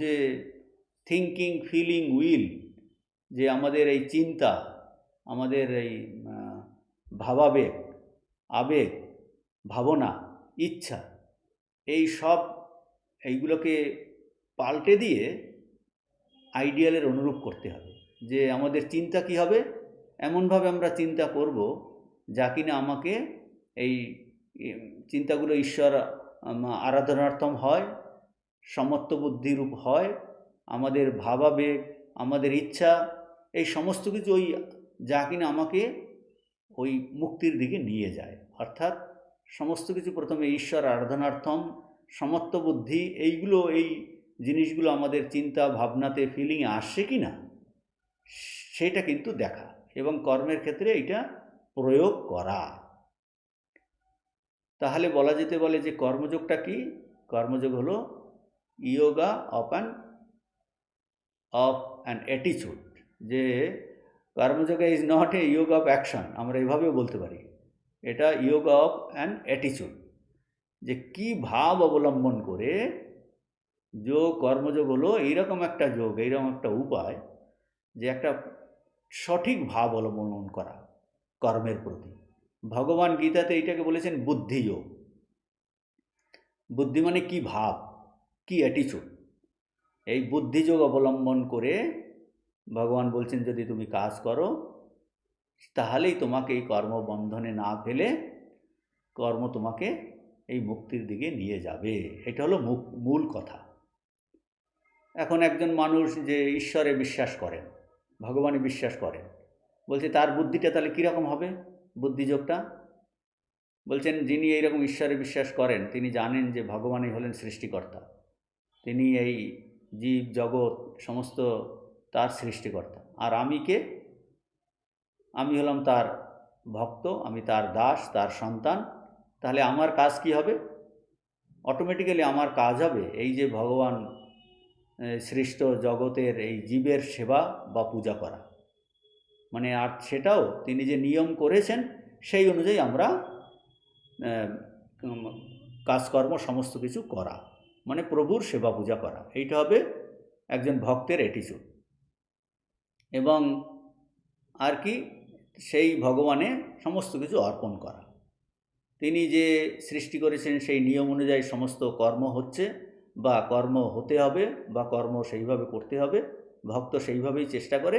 যে থিঙ্কিং, ফিলিং, উইল, যে আমাদের এই চিন্তা, আমাদের এই ভাবাবেগ, আবেগ, ভাবনা, ইচ্ছা, এই সব এইগুলোকে পাল্টে দিয়ে আইডিয়ালের অনুরূপ করতে হবে। যে আমাদের চিন্তা কি হবে, এমনভাবে আমরা চিন্তা করব যা কিনা আমাকে এই চিন্তাগুলো ঈশ্বর আরাধনার্থম হয়, সমত্ব বুদ্ধিরূপ হয়, আমাদের ভাবাবেগ, আমাদের ইচ্ছা, এই সমস্ত কিছু ওই যা কিনা আমাকে ওই মুক্তির দিকে নিয়ে যায়। অর্থাৎ সমস্ত কিছু প্রথমে ঈশ্বর আরাধনার্থম, সমত্ব বুদ্ধি, এইগুলো এই জিনিসগুলো আমাদের চিন্তা ভাবনাতে ফিলিংয়ে আসছে কি না সেটা কিন্তু দেখা, এবং কর্মের ক্ষেত্রে এটা প্রয়োগ করা। তাহলে বলা যেতে বলে যে কর্মযোগটা কি? কর্মযোগ হলো ইয়োগা অফ অ্যান অ্যাটিচিউড। যে karmayoga is not a yoga of action, আমরা এভাবেও বলতে পারি, এটা ইয়োগা অফ অ্যান অ্যাটিচিউড। যে কি ভাব অবলম্বন করে যোগ, কর্মযোগ হলো এইরকম একটা যোগ, এইরকম একটা উপায় যে একটা সঠিক ভাব অবলম্বন করা কর্মের প্রতি। ভগবান গীতাতে এইটাকে বলেছেন বুদ্ধিযোগ। বুদ্ধি মানে কি ভাব, কি অ্যাটিচিউড। এই বুদ্ধিযোগ অবলম্বন করে ভগবান বলছেন যদি তুমি কাজ করো তাহলেই তোমাকে এই কর্মবন্ধনে না ফেলে কর্ম তোমাকে এই মুক্তির দিকে নিয়ে যাবে। এটা হলো মূল কথা। এখন একজন মানুষ যে ঈশ্বরে বিশ্বাস করেন, ভগবানে বিশ্বাস করেন, বলছে তার বুদ্ধিটা তাহলে কীরকম হবে? বুদ্ধিযোগটা বলছেন যিনি এইরকম ঈশ্বরে বিশ্বাস করেন তিনি জানেন যে ভগবানই হলেন সৃষ্টিকর্তা, তিনি এই জীব জগৎ সমস্ত তার সৃষ্টিকর্তা। আর আমি কে? আমি হলাম তার ভক্ত, আমি তার দাস, তার সন্তান। তাহলে আমার কাজ কি হবে? অটোমেটিক্যালি আমার কাজ হবে এই যে ভগবান সৃষ্ট জগতের এই জীবের সেবা বা পূজা করা। মানে আর সেটাও তিনি যে নিয়ম করেছেন সেই অনুযায়ী আমরা কাজকর্ম সমস্ত কিছু করা, মানে প্রভুর সেবা পূজা করা। এইটা হবে একজন ভক্তের অ্যাটিচিউড। এবং আর কি, সেই ভগবানে সমস্ত কিছু অর্পণ করা। তিনি যে সৃষ্টি করেছেন সেই নিয়ম অনুযায়ী সমস্ত কর্ম হচ্ছে বা কর্ম হতে হবে বা কর্ম সেইভাবে করতে হবে, ভক্ত সেইভাবেই চেষ্টা করে।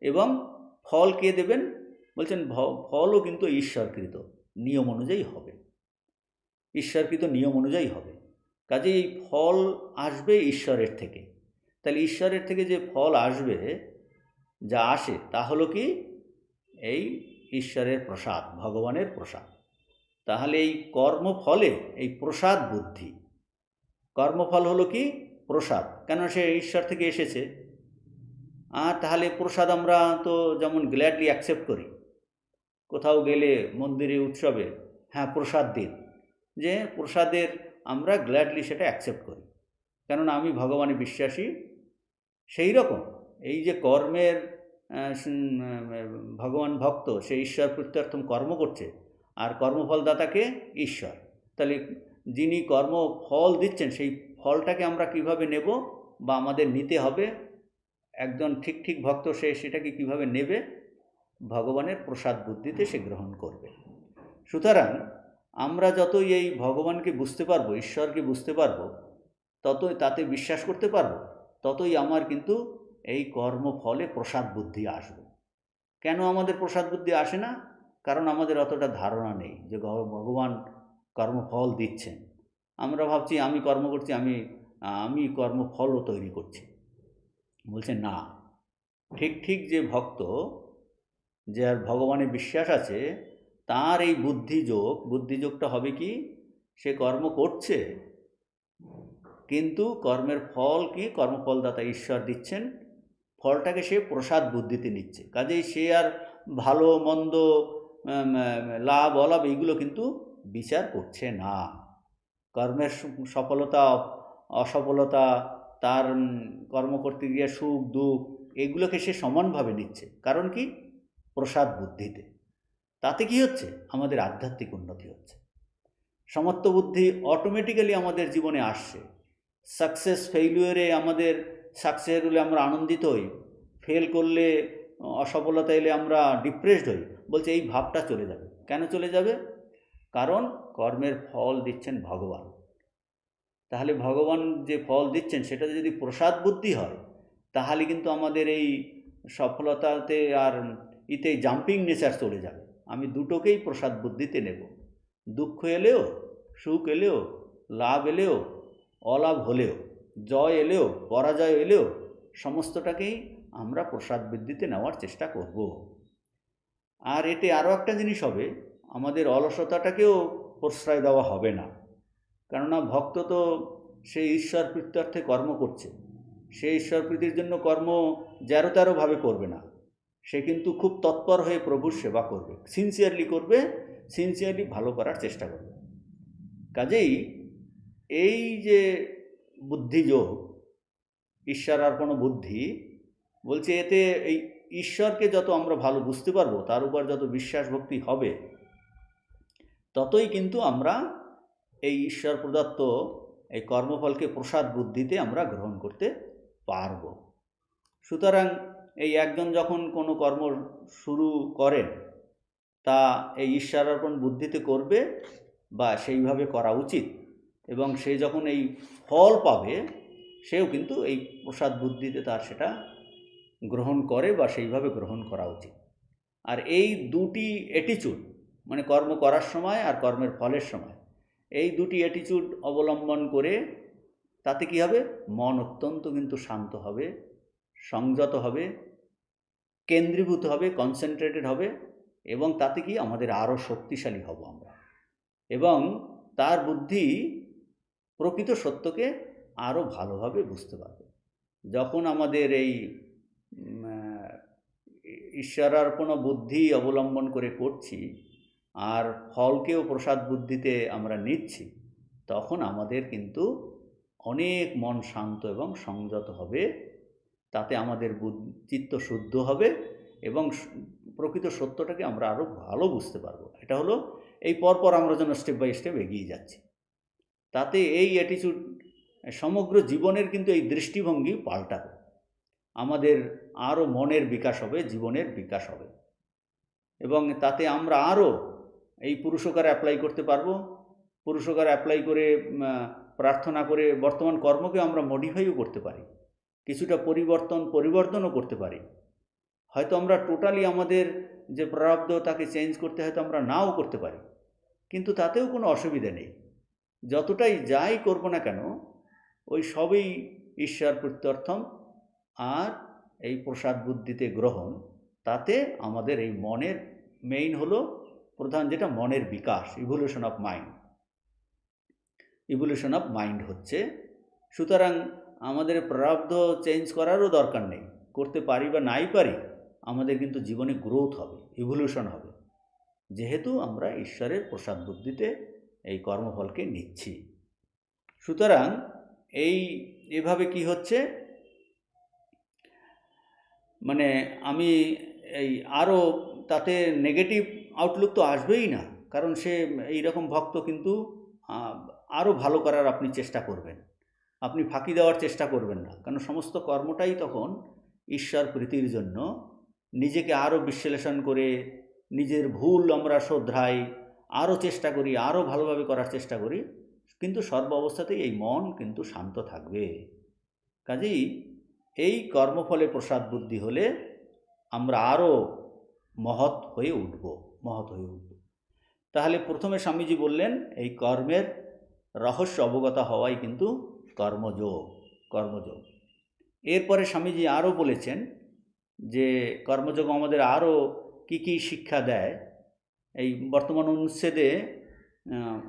এবং ফল কে দেবেন? বলছেন ফলও কিন্তু ঈশ্বরকৃত নিয়ম অনুযায়ী হবে, ঈশ্বরকৃত নিয়ম অনুযায়ী হবে। কাজেই এই ফল আসবে ঈশ্বরের থেকে। তাহলে ঈশ্বরের থেকে যে ফল আসবে, যা আসে তা হলো কি? এই ঈশ্বরের প্রসাদ, ভগবানের প্রসাদ। তাহলে এই কর্মফলে এই প্রসাদ বুদ্ধি, কর্মফল হলো কি? প্রসাদ, কেন সে ঈশ্বর থেকে এসেছে। আর তাহলে প্রসাদ আমরা তো যেমন গ্ল্যাডলি অ্যাকসেপ্ট করি, কোথাও গেলে মন্দিরে উৎসবে, হ্যাঁ প্রসাদ দিন, যে প্রসাদের আমরা গ্ল্যাডলি সেটা অ্যাকসেপ্ট করি, কেননা আমি ভগবানে বিশ্বাসী। সেই রকম এই যে কর্মের ভগবান ভক্ত, সে ঈশ্বর প্রত্যর্থম কর্ম করছে, আর কর্মফলদাতাকে ঈশ্বর। তাহলে যিনি কর্মফল দিচ্ছেন সেই ফলটাকে আমরা কিভাবে নেব বা আমাদের নিতে হবে, একজন ঠিক ভক্ত সে সেটাকে কিভাবে নেবে? ভগবানের প্রসাদ বুদ্ধিতে সে গ্রহণ করবে। সুতরাং আমরা যতই এই ভগবানকে বুঝতে পারবো, ঈশ্বরকে বুঝতে পারবো, ততই তাতে বিশ্বাস করতে পারবো, ততই আমার কিন্তু এই কর্মফলে প্রসাদ বুদ্ধি আসবে। কেন আমাদের প্রসাদ বুদ্ধি আসে না? কারণ আমাদের অতটা ধারণা নেই যে ভগবান কর্মফল দিচ্ছেন। আমরা ভাবছি আমি কর্ম করছি, আমি কর্মফলও তৈরি করছি। বলছে না, ঠিক যে ভক্ত, যে আর ভগবানে বিশ্বাস আছে, তার এই বুদ্ধিযোগটা হবে কি? সে কর্ম করছে, কিন্তু কর্মের ফল কি? কর্মফলদাতা ঈশ্বর দিচ্ছেন, ফলটাকে সে প্রসাদ বুদ্ধিতে নিচ্ছে। কাজেই সে আর ভালো মন্দ, লাভ অলাভ এইগুলো কিন্তু বিচার করছে না। কর্মের সফলতা অসফলতা, তার কর্ম করতে গিয়ে সুখ দুঃখ, এগুলোকে সে সমানভাবে নিচ্ছে। কারণ কি? প্রসাদ বুদ্ধিতে। তাতে কি হচ্ছে? আমাদের আধ্যাত্মিক উন্নতি হচ্ছে। সমত্ব বুদ্ধি অটোমেটিক্যালি আমাদের জীবনে আসছে। সাকসেস ফেইলিওরে আমাদের সাকসেস হলে আমরা আনন্দিত হই, ফেল করলে, অসফলতা এলে আমরা ডিপ্রেসড হই। বলছে এই ভাবটা চলে যাবে। কেন চলে যাবে? কারণ কর্মের ফল দিচ্ছেন ভগবান। তাহলে ভগবান যে ফল দিচ্ছেন সেটা যদি প্রসাদ বুদ্ধি হয়, তাহলে কিন্তু আমাদের এই সফলতাতে আর জাম্পিং নেচার চলে যাবে। আমি দুটোকেই প্রসাদ বুদ্ধিতে নেব। দুঃখ এলেও, সুখ এলেও, লাভ এলেও, অলাভ হলেও, জয় এলেও, পরাজয় এলেও, সমস্তটাকেই আমরা প্রসাদ বুদ্ধিতে নেওয়ার চেষ্টা করব। আর এতে আরও একটা জিনিস হবে, আমাদের অলসতাটাকেও প্রশ্রয় দেওয়া হবে না। কেননা ভক্ত তো সেই ঈশ্বর প্রীত্যর্থে কর্ম করছে, সেই ঈশ্বর প্রীতির জন্য কর্ম তেরোভাবে করবে না, সে কিন্তু খুব তৎপর হয়ে প্রভুর সেবা করবে, সিনসিয়ারলি করবে, সিনসিয়ারলি ভালো করার চেষ্টা করবে। কাজেই এই যে বুদ্ধিযোগ, ঈশ্বরার্পণ বুদ্ধি বলছে, এতে এই ঈশ্বরকে যত আমরা ভালো বুঝতে পারবো, তার উপর যত বিশ্বাস ভক্তি হবে, ততই কিন্তু আমরা এই ঈশ্বর প্রদত্ত এই কর্মফলকে প্রসাদ বুদ্ধিতে আমরা গ্রহণ করতে পারব। সুতরাং এই একজন যখন কোনো কর্ম শুরু করেন, তা এই ঈশ্বরার্পণ বুদ্ধিতে করবে বা সেইভাবে করা উচিত, এবং সে যখন এই ফল পাবে, সেও কিন্তু এই প্রসাদ বুদ্ধিতে তার সেটা গ্রহণ করে বা সেইভাবে গ্রহণ করা উচিত। আর এই দুটি অ্যাটিচিউড, মানে কর্ম করার সময় আর কর্মের ফলের সময়, এই দুটি অ্যাটিচিউড অবলম্বন করে তাতে কি হবে, মন অত্যন্ত কিন্তু শান্ত হবে, সংযত হবে, কেন্দ্রীভূত হবে, কনসেন্ট্রেটেড হবে, এবং তাতে কি আমাদের আরও শক্তিশালী হব আমরা, এবং তার বুদ্ধি প্রকৃত সত্যকে আরও ভালোভাবে বুঝতে পারবে। যখন আমাদের এই ঈশ্বরার্পণ বুদ্ধি অবলম্বন করে করছি আর ফলকেও প্রসাদ বুদ্ধিতে আমরা নিচ্ছি, তখন আমাদের কিন্তু অনেক মন শান্ত এবং সংযত হবে, তাতে আমাদের চিত্ত শুদ্ধ হবে এবং প্রকৃত সত্যটাকে আমরা আরও ভালো বুঝতে পারবো। এটা হলো এই পরপর আমরা যেন স্টেপ বাই স্টেপ এগিয়ে যাচ্ছি। তাতে এই অ্যাটিচিউড সমগ্র জীবনের কিন্তু এই দৃষ্টিভঙ্গি পাল্টাবে, আমাদের আরও মনের বিকাশ হবে, জীবনের বিকাশ হবে, এবং তাতে আমরা আরও এই পুরুষকার অ্যাপ্লাই করতে পারবো। পুরুষকার অ্যাপ্লাই করে প্রার্থনা করে বর্তমান কর্মকে আমরা মডিফাইও করতে পারি, কিছুটা পরিবর্তনও করতে পারি। হয়তো আমরা টোটালি আমাদের যে প্রারব্ধ তাকে চেঞ্জ করতে হয়তো আমরা নাও করতে পারি, কিন্তু তাতেও কোনো অসুবিধা নেই। যতটাই যাই করব না কেন, ওই সবই ঈশ্বর প্রত্যর্থম আর এই প্রসাদ বুদ্ধিতে গ্রহণ। তাতে আমাদের এই মনের মেইন হলো প্রধান যেটা, মনের বিকাশ, ইভলিউশন অফ মাইন্ড হচ্ছে। সুতরাং আমাদের প্রারব্ধ চেঞ্জ করারও দরকার নেই, করতে পারি বা নাই পারি, আমাদের কিন্তু জীবনে গ্রোথ হবে, ইভলিউশন হবে, যেহেতু আমরা ঈশ্বরের প্রসাদ বুদ্ধিতে এই কর্মফলকে নিচ্ছি। সুতরাং এভাবে কি হচ্ছে, মানে আমি এই আরও তাতে নেগেটিভ আউটলুক তো আসবেই না, কারণ সে এইরকম ভক্ত কিন্তু আরও ভালো করার আপনি চেষ্টা করবেন, আপনি ফাঁকি দেওয়ার চেষ্টা করবেন না, কারণ সমস্ত কর্মটাই তখন ঈশ্বর প্রীতির জন্য। নিজেকে আরও বিশ্লেষণ করে নিজের ভুল আমরা শোধরাই, আরও চেষ্টা করি, আরও ভালোভাবে করার চেষ্টা করি, কিন্তু সর্ব অবস্থাতেই এই মন কিন্তু শান্ত থাকবে। কাজেই এই কর্মফলে প্রসাদ বুদ্ধি হলে আমরা আরও মহৎ হয়ে উঠব। তাহলে প্রথমে স্বামীজি বললেন এই কর্মের রহস্য অবগত হওয়াই কিন্তু কর্মযোগ। এরপরে স্বামীজি আরও বলেছেন যে কর্মযোগ আমাদের আরও কি শিক্ষা দেয়। এই বর্তমান অনুচ্ছেদে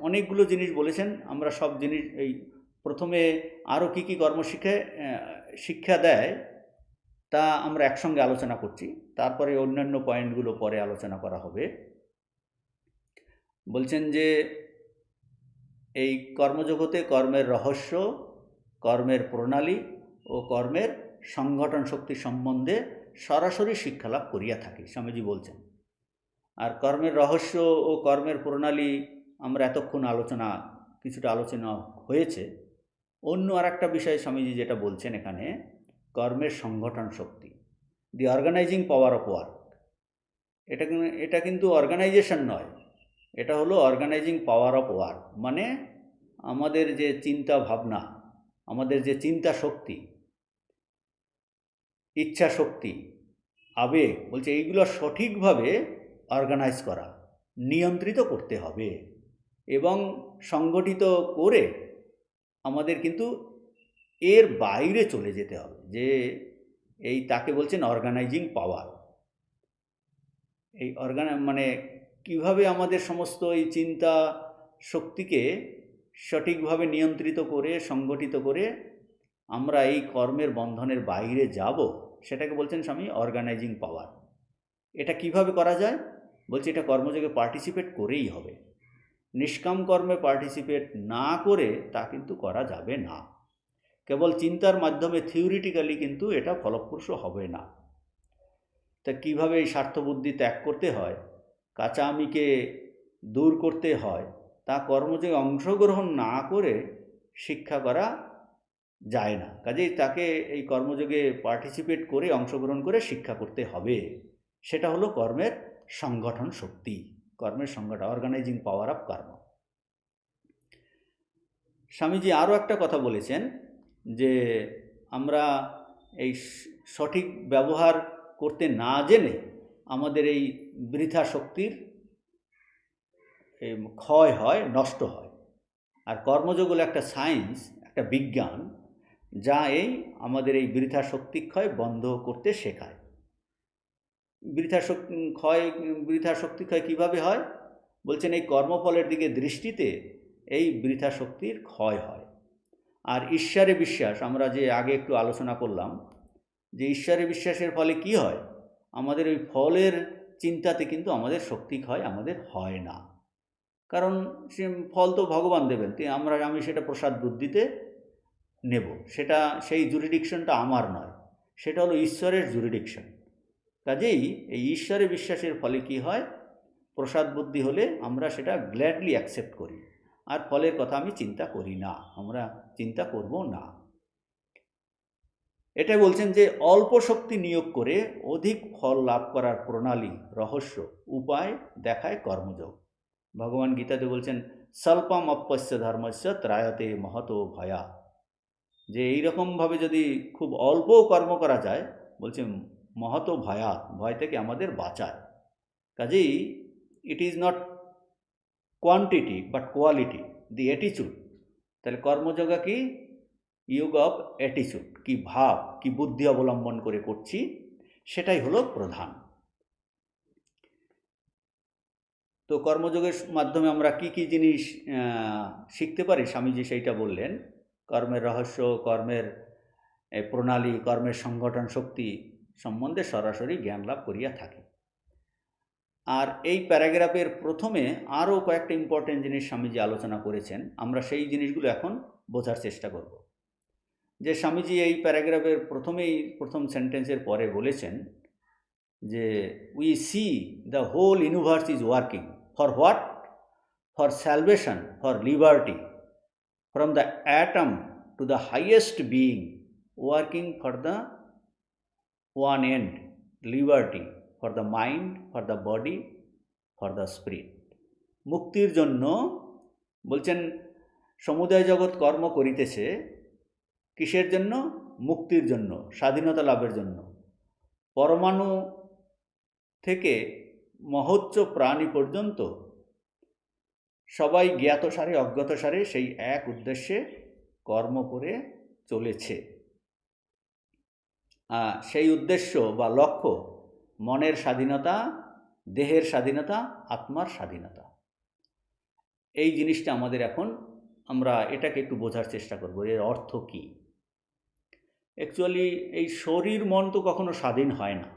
অনেকগুলো জিনিস বলেছেন, আমরা সব জিনিস এই প্রথমে আরও কি শিক্ষা দেয় তা আমরা একসঙ্গে আলোচনা করছি, তারপরে অন্যান্য পয়েন্টগুলো পরে আলোচনা করা হবে। বলছেন যে এই কর্মজগতে কর্মের রহস্য, কর্মের প্রণালী ও কর্মের সংগঠন শক্তি সম্বন্ধে সরাসরি শিক্ষালাভ করিয়া থাকি, স্বামীজি বলছেন। আর কর্মের রহস্য ও কর্মের প্রণালী আমরা এতক্ষণ কিছুটা আলোচনা হয়েছে। অন্য আর একটা বিষয় স্বামীজি যেটা বলছেন এখানে, কর্মের সংগঠন শক্তি, দি অর্গানাইজিং পাওয়ার অফ ওয়ার্ক। এটা কিন্তু অর্গানাইজেশন নয়, এটা হলো অর্গানাইজিং পাওয়ার অফ ওয়ার্ক, মানে আমাদের যে চিন্তা ভাবনা, আমাদের যে চিন্তা শক্তি, ইচ্ছা শক্তি, আবেগ, বলছে এইগুলো সঠিকভাবে অর্গানাইজ করা, নিয়ন্ত্রিত করতে হবে এবং সংগঠিত করে আমাদের কিন্তু এর বাইরে চলে যেতে হবে, যে এই তাকে বলছেন অর্গানাইজিং পাওয়ার। এই মানে কিভাবে আমাদের সমস্ত এই চিন্তা শক্তিকে সঠিকভাবে নিয়ন্ত্রিত করে সংগঠিত করে আমরা এই কর্মের বন্ধনের বাইরে যাব, সেটাকে বলছেন স্বামী অর্গানাইজিং পাওয়ার। এটা কিভাবে করা যায়? বলছে এটা কর্মযোগে পার্টিসিপেট করেই হবে। নিষ্কাম কর্মে পার্টিসিপেট না করে তা কিন্তু করা যাবে না। কেবল চিন্তার মাধ্যমে থিওরিটিক্যালি কিন্তু এটা ফলপ্রসূ হবে না। তা কীভাবে এই স্বার্থবুদ্ধি ত্যাগ করতে হয়, কাঁচা আমিকে দূর করতে হয়, তা কর্মযোগে অংশগ্রহণ না করে শিক্ষা করা যায় না। কাজেই তাকে এই কর্মযোগে পার্টিসিপেট করে অংশগ্রহণ করে শিক্ষা করতে হবে। সেটা হলো কর্মের সংগঠন শক্তি, কর্মের সংগঠন, অর্গানাইজিং পাওয়ার অফ কর্ম। স্বামীজি আরও একটা কথা বলেছেন যে আমরা এই সঠিক ব্যবহার করতে না জেনে আমাদের এই বৃথা শক্তির ক্ষয় হয়, নষ্ট হয়। আর কর্মযোগ হলো একটা সায়েন্স, একটা বিজ্ঞান, যা এই আমাদের এই বৃথা শক্তি ক্ষয় বন্ধ করতে শেখায়। বৃথা শক্তি ক্ষয় কীভাবে হয়? বলছেন এই কর্মফলের দিকে দৃষ্টিতে এই বৃথা শক্তির ক্ষয় হয়। আর ঈশ্বরে বিশ্বাস, আমরা যে আগে একটু আলোচনা করলাম যে ঈশ্বরে বিশ্বাসের ফলে কি হয়, আমাদের ওই ফলের চিন্তাতে কিন্তু আমাদের শক্তি ক্ষয় আমাদের হয় না। কারণ সে ফল তো ভগবান দেবেন, আমি সেটা প্রসাদ বুদ্ধিতে নেব, সেটা সেই জুরিডিকশনটা আমার নয়, সেটা হলো ঈশ্বরের জুরিডিকশন। কাজেই এই ঈশ্বরে বিশ্বাসের ফলে কি হয়, প্রসাদ বুদ্ধি হলে আমরা সেটা গ্ল্যাডলি অ্যাকসেপ্ট করি, আর ফলের কথা আমি চিন্তা করি না, আমরা চিন্তা করব না। এটা বলছেন যে অল্প শক্তি নিয়োগ করে অধিক ফল লাভ করার প্রণালী, রহস্য, উপায় দেখায় কর্মযোগ। ভগবান গীতাতে বলছেন স্বল্পম অপ্যস্য ধর্মস্য ত্রায়তে মহতো ভয়া, যে এইরকমভাবে যদি খুব অল্প কর্ম করা যায়, বলছে মহতো ভয়া, ভয় থেকে আমাদের বাঁচায়। কাজেই it is not quantity but quality, the অ্যাটিচিউড। তাহলে কর্মযোগা কি? ইয়োগ অফ অ্যাটিচিউড, কি ভাব, কি বুদ্ধি অবলম্বন করে করছি, সেটাই হলো প্রধান। তো কর্মযোগের মাধ্যমে আমরা কি কি জিনিস শিখতে পারি, স্বামীজি সেইটা বললেন। কর্মের রহস্য, কর্মের প্রণালী, কর্মের সংগঠন শক্তি সম্বন্ধে সরাসরি জ্ঞান লাভ করিয়া থাকি। আর এই প্যারাগ্রাফের প্রথমে আরও কয়েকটা ইম্পর্টেন্ট জিনিস স্বামীজি আলোচনা করেছেন, আমরা সেই জিনিসগুলো এখন বোঝার চেষ্টা করব। যে স্বামীজি এই প্যারাগ্রাফের প্রথম সেন্টেন্সের পরে বলেছেন যে we see the whole universe is working for what? For salvation, for liberty, from the atom to the highest being, working for the one end, liberty, for the mind, for the body, for the spirit. মুক্তির জন্য বলছেন সমুদয় জগৎ কর্ম করিতেছে, কিসের জন্য? মুক্তির জন্য, স্বাধীনতা লাভের জন্য। পরমাণু থেকে মহোচ্চ প্রাণী পর্যন্ত সবাই জ্ঞাতসারে অজ্ঞাতসারে সেই এক উদ্দেশ্যে কর্ম করে চলেছে। সেই উদ্দেশ্য বা লক্ষ্য মনের স্বাধীনতা, দেহের স্বাধীনতা, আত্মার স্বাধীনতা। এই জিনিসটা আমাদের এখন আমরা এটাকে একটু বোঝার চেষ্টা করব, এর অর্থ কী। অ্যাকচুয়ালি এই শরীর মন তো কখনো স্বাধীন হয় না,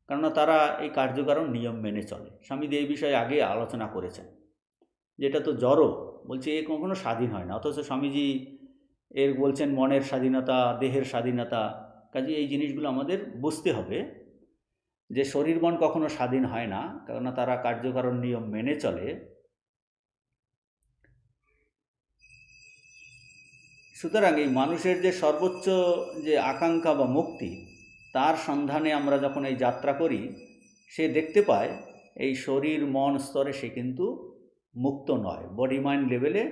কেননা তারা এই কার্যকারণ নিয়ম মেনে চলে। স্বামীজি এই বিষয়ে আগে আলোচনা করেছেন, যেটা তো জড়ো, বলছে এ কখনো স্বাধীন হয় না। অথচ স্বামীজি এর বলছেন মনের স্বাধীনতা, দেহের স্বাধীনতা। কাজে এই জিনিসগুলো আমাদের বুঝতে হবে যে শরীর মন কখনো স্বাধীন হয় না, কেননা তারা কার্যকারণ নিয়ম মেনে চলে। সুতরাং এই মানুষের যে সর্বোচ্চ যে আকাঙ্ক্ষা বা মুক্তি, তার সন্ধানে আমরা যখন এই যাত্রা করি, সে দেখতে পায় এই শরীর মন স্তরে সে কিন্তু মুক্ত নয়, বডি মাইন্ড লেভেলে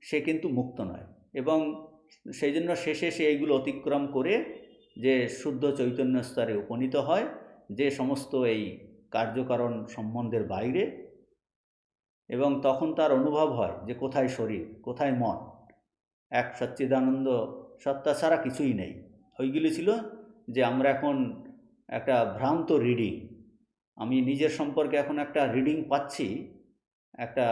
সে কিন্তু মুক্ত নয়। এবং সেই জন্য শেষে সে এইগুলো অতিক্রম করে যে শুদ্ধ চৈতন্য স্তরে উপনীত হয়, যে সমস্ত এই কার্যকারণ সম্বন্ধের বাইরে, এবং তখন তার অনুভব হয় যে কোথায় শরীর, কোথায় মন, এক সচ্চিদানন্দ সত্তা ছাড়া কিছুই নেই। ওইগুলি ছিল যে আমরা এখন একটা ভ্রান্ত রিডিং, আমি নিজের সম্পর্কে এখন একটা রিডিং পাচ্ছি, একটা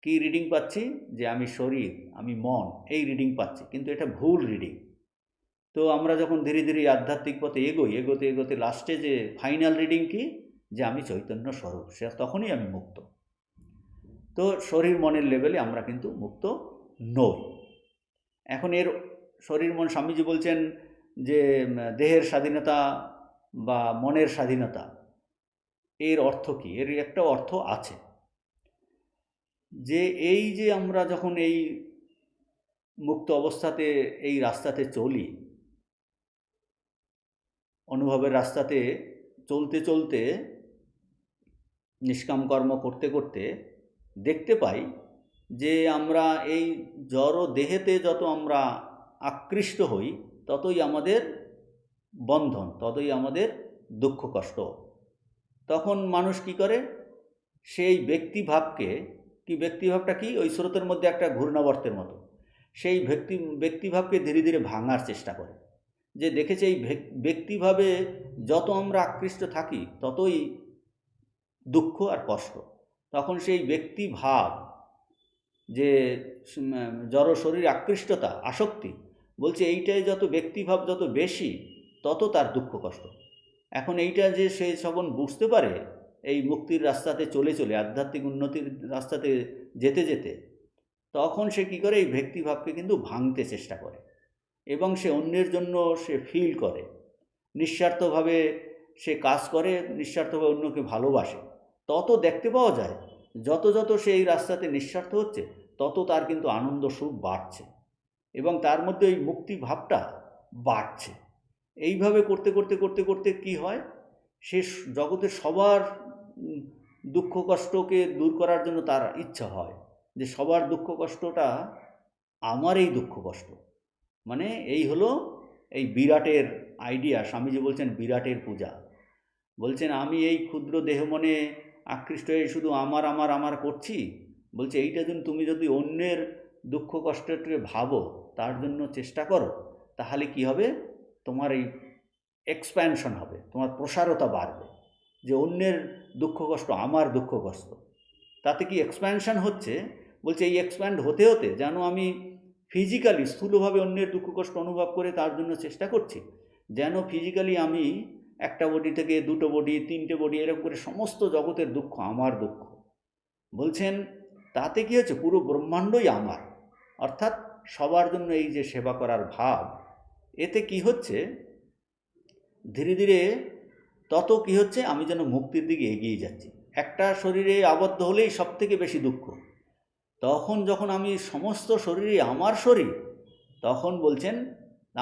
কি রিডিং পাচ্ছি, যে আমি শরীর, আমি মন, এই রিডিং পাচ্ছি, কিন্তু এটা ভুল রিডিং। তো আমরা যখন ধীরে ধীরে আধ্যাত্মিক পথে এগোতে এগোতে লাস্টে যে ফাইনাল রিডিং কি, যে আমি চৈতন্য স্বরূপ, সে তখনই আমি মুক্ত। তো শরীর মনের লেভেলে আমরা কিন্তু মুক্ত নই। এখন এর শরীর মন, স্বামীজি বলছেন যে দেহের স্বাধীনতা বা মনের স্বাধীনতা, এর অর্থ কি? এর একটা অর্থ আছে, যে এই যে আমরা যখন এই মুক্ত অবস্থাতে এই রাস্তাতে চলি, অনুভবের রাস্তাতে চলতে চলতে, নিষ্কাম কর্ম করতে করতে দেখতে পাই যে আমরা এই জড় দেহেতে যত আমরা আকৃষ্ট হই, ততই আমাদের বন্ধন, ততই আমাদের দুঃখ কষ্ট। তখন মানুষ কি করে, সেই ব্যক্তিভাবকে, ব্যক্তিভাবটা কি, ওই স্রোতের মধ্যে একটা ঘূর্ণাবর্তের মতো, সেই ব্যক্তিভাবকে ধীরে ধীরে ভাঙার চেষ্টা করে। যে দেখেছে এই ব্যক্তিভাবে যত আমরা আকৃষ্ট থাকি, ততই দুঃখ আর কষ্ট। তখন সেই ব্যক্তিভাব, যে জড় শরীর আকৃষ্টতা, আসক্তি, বলছে এইটাই যত ব্যক্তিভাব যত বেশি, তত তার দুঃখ কষ্ট। এখন এইটা যে সে যখন বুঝতে পারে, এই মুক্তির রাস্তাতে চলে চলে, আধ্যাত্মিক উন্নতির রাস্তাতে যেতে যেতে, তখন সে কী করে, এই ব্যক্তিভাবকে কিন্তু ভাঙতে চেষ্টা করে, এবং সে অন্যের জন্য সে ফিল করে, নিঃস্বার্থভাবে সে কাজ করে, নিঃস্বার্থভাবে অন্যকে ভালোবাসে। তত দেখতে পাওয়া যায়, যত যত সে এই রাস্তাতে নিঃস্বার্থ হচ্ছে, তত তার কিন্তু আনন্দ সুখ বাড়ছে, এবং তার মধ্যে ওই মুক্তি ভাবটা বাড়ছে। এইভাবে করতে করতে করতে করতে কি হয়, সে জগতের সবার দুঃখ কষ্টকে দূর করার জন্য তার ইচ্ছা হয়, যে সবার দুঃখ কষ্টটা আমার এই দুঃখ কষ্ট। মানে এই হলো এই বিরাটের আইডিয়া। স্বামীজি বলছেন বিরাটের পূজা। বলছেন আমি এই ক্ষুদ্র দেহ মনে আকৃষ্ট হয়ে শুধু আমার আমার আমার করছি, বলছে এইটা তুমি যদি অন্যের দুঃখ কষ্টকে ভাবো, তার জন্য চেষ্টা করো, তাহলে কি হবে, তোমার এই এক্সপ্যানশন হবে, তোমার প্রসারতা বাড়বে, যে অন্যের দুঃখ কষ্ট আমার দুঃখ কষ্ট, তাতে কি এক্সপ্যানশন হচ্ছে। বলছে এই এক্সপ্যান্ড হতে হতে যেন আমি ফিজিক্যালি স্থূলভাবে অন্যের দুঃখ কষ্ট অনুভব করে তার জন্য চেষ্টা করছি, যেন ফিজিক্যালি আমি একটা বডি থেকে দুটো বডি, তিনটে বডি, এরকম করে সমস্ত জগতের দুঃখ আমার দুঃখ। বলছেন তাতে কি হচ্ছে, পুরো ব্রহ্মাণ্ডই আমার, অর্থাৎ সবার জন্য এই যে সেবা করার ভাব, এতে কি হচ্ছে, ধীরে ধীরে তত কি হচ্ছে, আমি যেন মুক্তির দিকে এগিয়ে যাচ্ছি। একটা শরীরে আবদ্ধ হলেই সব থেকে বেশি দুঃখ, তখন যখন আমি সমস্ত শরীরে আমার শরীর, তখন বলছেন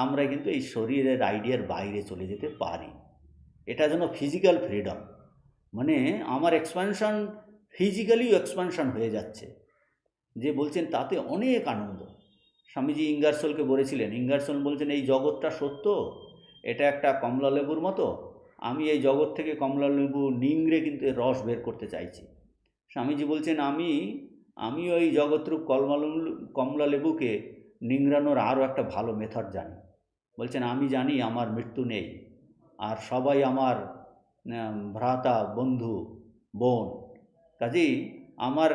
আমরা কিন্তু এই শরীরের আইডিয়ার বাইরে চলে যেতে পারি। এটা যেন ফিজিক্যাল ফ্রিডম, মানে আমার এক্সপ্যানশন ফিজিক্যালিও এক্সপ্যানশন হয়ে যাচ্ছে, যে বলছেন তাতে অনেক আনন্দ। স্বামীজি ইঙ্গারসোলকে বলেছিলেন, ইঙ্গারসোল বলছেন এই জগৎটা সত্য, এটা একটা কমলা লেবুর মতো, আমি এই জগৎ থেকে কমলা লেবু নিংড়ে কিন্তু এর রস বের করতে চাইছি। স্বামীজি বলছেন আমি ওই জগৎরূপ কমলা লেবুকে নিংড়ানোর আরও একটা ভালো মেথড জানি। বলছেন আমি জানি আমার মৃত্যু নেই, আর সবাই আমার ভ্রাতা, বন্ধু, বোন, কাজেই আমার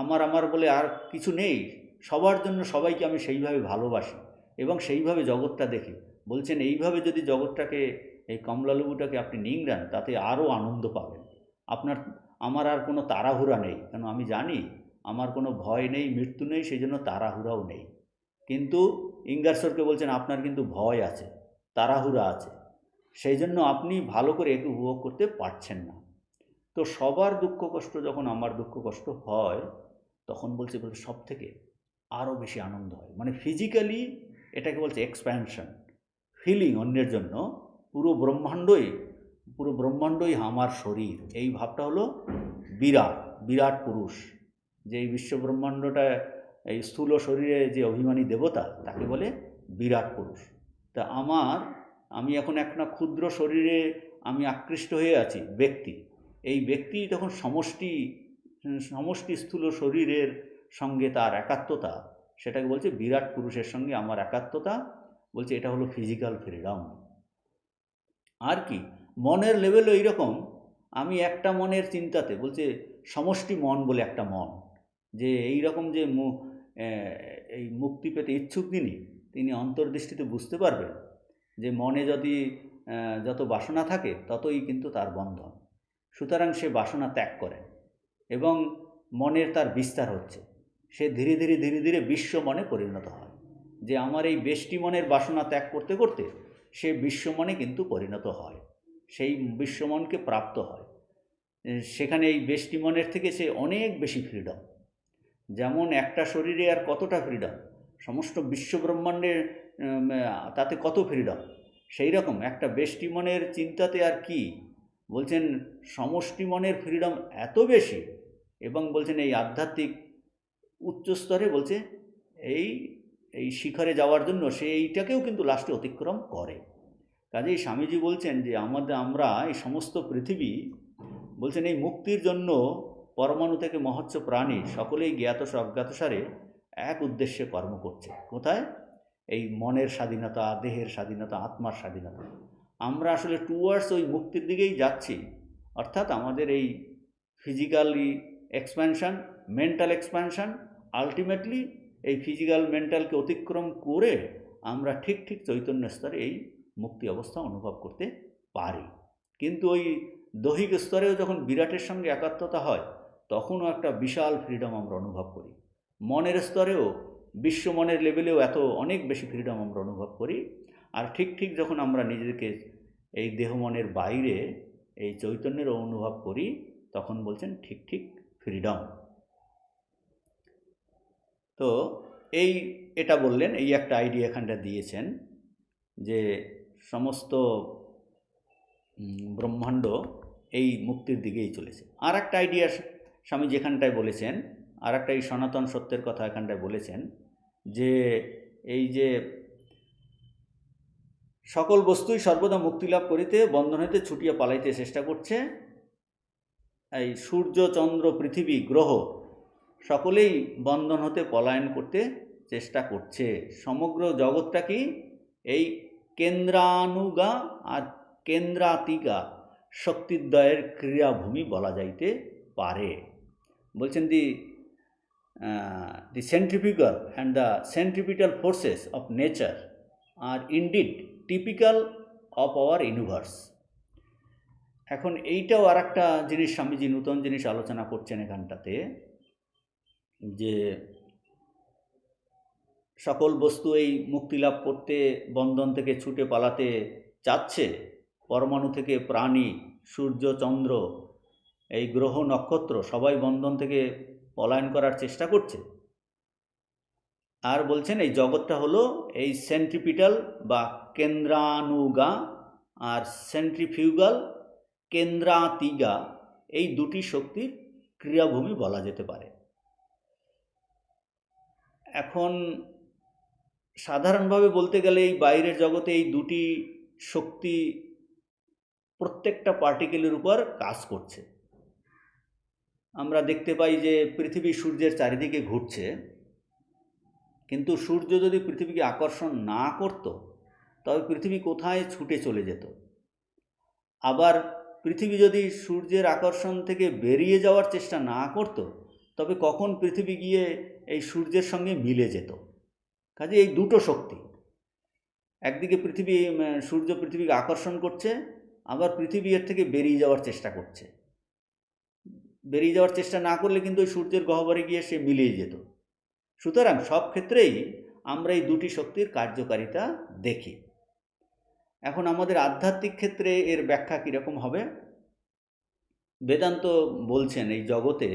আমার আমার বলে আর কিছু নেই, সবার জন্য সবাইকে আমি সেইভাবে ভালোবাসি এবং সেইভাবে জগৎটা দেখি। বলছেন এইভাবে যদি জগৎটাকে, এই কমলালেবুটাকে আপনি নিংড়ান, তাতে আরও আনন্দ পাবেন। আমার আর কোনো তাড়াহুড়া নেই, কেন আমি জানি আমার কোনো ভয় নেই, মৃত্যু নেই, সেই জন্য তাড়াহুড়াও নেই। কিন্তু ইঙ্গারসোলকে বলছেন আপনার কিন্তু ভয় আছে, তাড়াহুড়া আছে, সেই জন্য আপনি ভালো করে একে উপভোগ করতে পারছেন না। তো সবার দুঃখ কষ্ট যখন আমার দুঃখ কষ্ট হয়, তখন বলছে সব থেকে আরও বেশি আনন্দ হয়, মানে ফিজিক্যালি এটাকে বলছে এক্সপ্যানশন, ফিলিং অন্যের জন্য, পুরো ব্রহ্মাণ্ডই আমার শরীর, এই ভাবটা হলো বিরাট, বিরাট পুরুষ, যে এই বিশ্বব্রহ্মাণ্ডটা এই স্থূল শরীরে যে অভিমানী দেবতা তাকে বলে বিরাট পুরুষ। তা আমি এখন একটা ক্ষুদ্র শরীরে আমি আকৃষ্ট হয়ে আছি ব্যক্তি, এই ব্যক্তি তখন সমষ্টি স্থূল শরীরের সঙ্গে তার একাত্মতা, সেটাকে বলছে বিরাট পুরুষের সঙ্গে আমার একাত্মতা, বলছে এটা হলো ফিজিক্যাল ফ্রিডম। আর কি মনের লেভেলও এইরকম, আমি একটা মনের চিন্তাতে, বলছে সমষ্টি মন বলে একটা মন, যে এই রকম যে এই মুক্তি পেতে ইচ্ছুক তিনি অন্তর্দৃষ্টিতে বুঝতে পারবেন যে মনে যদি যত বাসনা থাকে ততই কিন্তু তার বন্ধন। সুতরাং সে বাসনা ত্যাগ করে এবং মনের তার বিস্তার হচ্ছে, সে ধীরে ধীরে ধীরে ধীরে বিশ্ব মনে পরিণত হয়। যে আমার এই বেষ্টি মনের বাসনা ত্যাগ করতে করতে সে বিশ্বমনে কিন্তু পরিণত হয়, সেই বিশ্বমনকে প্রাপ্ত হয়। সেখানে এই বেষ্টি মনের থেকে সে অনেক বেশি ফ্রিডম। যেমন একটা শরীরে আর কতটা ফ্রিডম, সমস্ত বিশ্বব্রহ্মাণ্ডের তাতে কত ফ্রিডম, সেই রকম একটা বেষ্টি মনের চিন্তাতে আর কি, বলছেন সমষ্টি মনের ফ্রিডম এত বেশি। এবং বলছেন এই আধ্যাত্মিক উচ্চ স্তরে, বলছে এই শিখরে যাওয়ার জন্য সে এইটাকেও কিন্তু লাস্টে অতিক্রম করে। কাজেই স্বামীজি বলছেন যে আমরা এই সমস্ত পৃথিবী, বলছেন এই মুক্তির জন্য পরমাণু থেকে মহৎ প্রাণী সকলেই জ্ঞাত অজ্ঞাতসারে এক উদ্দেশ্যে কর্ম করছে। কোথায়? এই মনের স্বাধীনতা, দেহের স্বাধীনতা, আত্মার স্বাধীনতা। আমরা আসলে টুয়ার্ডস ওই মুক্তির দিকেই যাচ্ছি, অর্থাৎ আমাদের এই physically expansion, mental expansion, ultimately এই ফিজিক্যাল মেন্টালকে অতিক্রম করে আমরা ঠিক চৈতন্য স্তরে এই মুক্তি অবস্থা অনুভব করতে পারি। কিন্তু ওই দৈহিক স্তরেও যখন বিরাটের সঙ্গে একাত্মতা হয় তখনও একটা বিশাল ফ্রিডম আমরা অনুভব করি। মনের স্তরেও, বিশ্ব মনের লেভেলেও এত অনেক বেশি ফ্রিডম আমরা অনুভব করি। আর ঠিক যখন আমরা নিজেদেরকে এই দেহ মনের বাইরে এই চৈতন্যের অনুভব করি তখন বলছেন ঠিক ফ্রিডম। তো এটা বললেন, এই একটা আইডিয়া এখানটা দিয়েছেন যে সমস্ত ব্রহ্মাণ্ড এই মুক্তির দিকেই চলেছে। আর একটা আইডিয়া স্বামী যেখানটায় বলেছেন, আর একটা এই সনাতন সত্যের কথা এখানটায় বলেছেন যে এই যে সকল বস্তুই সর্বদা মুক্তি লাভ করিতে বন্ধন হইতে ছুটিয়া পালাইতে চেষ্টা করছে। এই সূর্য, চন্দ্র, পৃথিবী, গ্রহ সকলেই বন্ধন হতে পলায়ন করতে চেষ্টা করছে। সমগ্র জগৎটা কি এই কেন্দ্রানুগা আর কেন্দ্রাতিগা শক্তিদ্বয়ের ক্রিয়াভূমি বলা যাইতে পারে। বলছেন the centrifugal and the centripetal forces of nature are indeed typical of our universe. এখন এইটাও আর একটা জিনিস স্বামীজি নূতন জিনিস আলোচনা করছেন এখানটাতে, যে সকল বস্তু এই মুক্তি লাভ করতে বন্ধন থেকে ছুটে পালাতে চাচ্ছে। পরমাণু থেকে প্রাণী, সূর্য, চন্দ্র, এই গ্রহ, নক্ষত্র সবাই বন্ধন থেকে পলায়ন করার চেষ্টা করছে। আর বলছেন এই জগৎটা হলো এই সেন্ট্রিপিটাল বা কেন্দ্রানুগা আর সেন্ট্রিফিউগাল কেন্দ্রাতিগা, এই দুটি শক্তির ক্রিয়াভূমি বলা যেতে পারে। এখন সাধারণভাবে বলতে গেলে এই বাইরের জগতে এই দুটি শক্তি প্রত্যেকটা পার্টিকেলের উপর কাজ করছে। আমরা দেখতে পাই যে পৃথিবী সূর্যের চারিদিকে ঘুরছে, কিন্তু সূর্য যদি পৃথিবীকে আকর্ষণ না করত তবে পৃথিবী কোথায় ছুটে চলে যেত। আবার পৃথিবী যদি সূর্যের আকর্ষণ থেকে বেরিয়ে যাওয়ার চেষ্টা না করত তবে কখন পৃথিবী গিয়ে এই সূর্যের সঙ্গে মিলে যেত। কাজে এই দুটো শক্তি, একদিকে সূর্য পৃথিবীকে আকর্ষণ করছে, আবার পৃথিবী এর থেকে বেরিয়ে যাওয়ার চেষ্টা করছে। বেরিয়ে যাওয়ার চেষ্টা না করলে কিন্তু ওই সূর্যের গহ্বরে গিয়ে সে মিলিয়ে যেত। সুতরাং সব ক্ষেত্রেই আমরা এই দুটি শক্তির কার্যকারিতা দেখি। এখন আমাদের আধ্যাত্মিক ক্ষেত্রে এর ব্যাখ্যা কীরকম হবে? বেদান্ত বলছেন এই জগতে,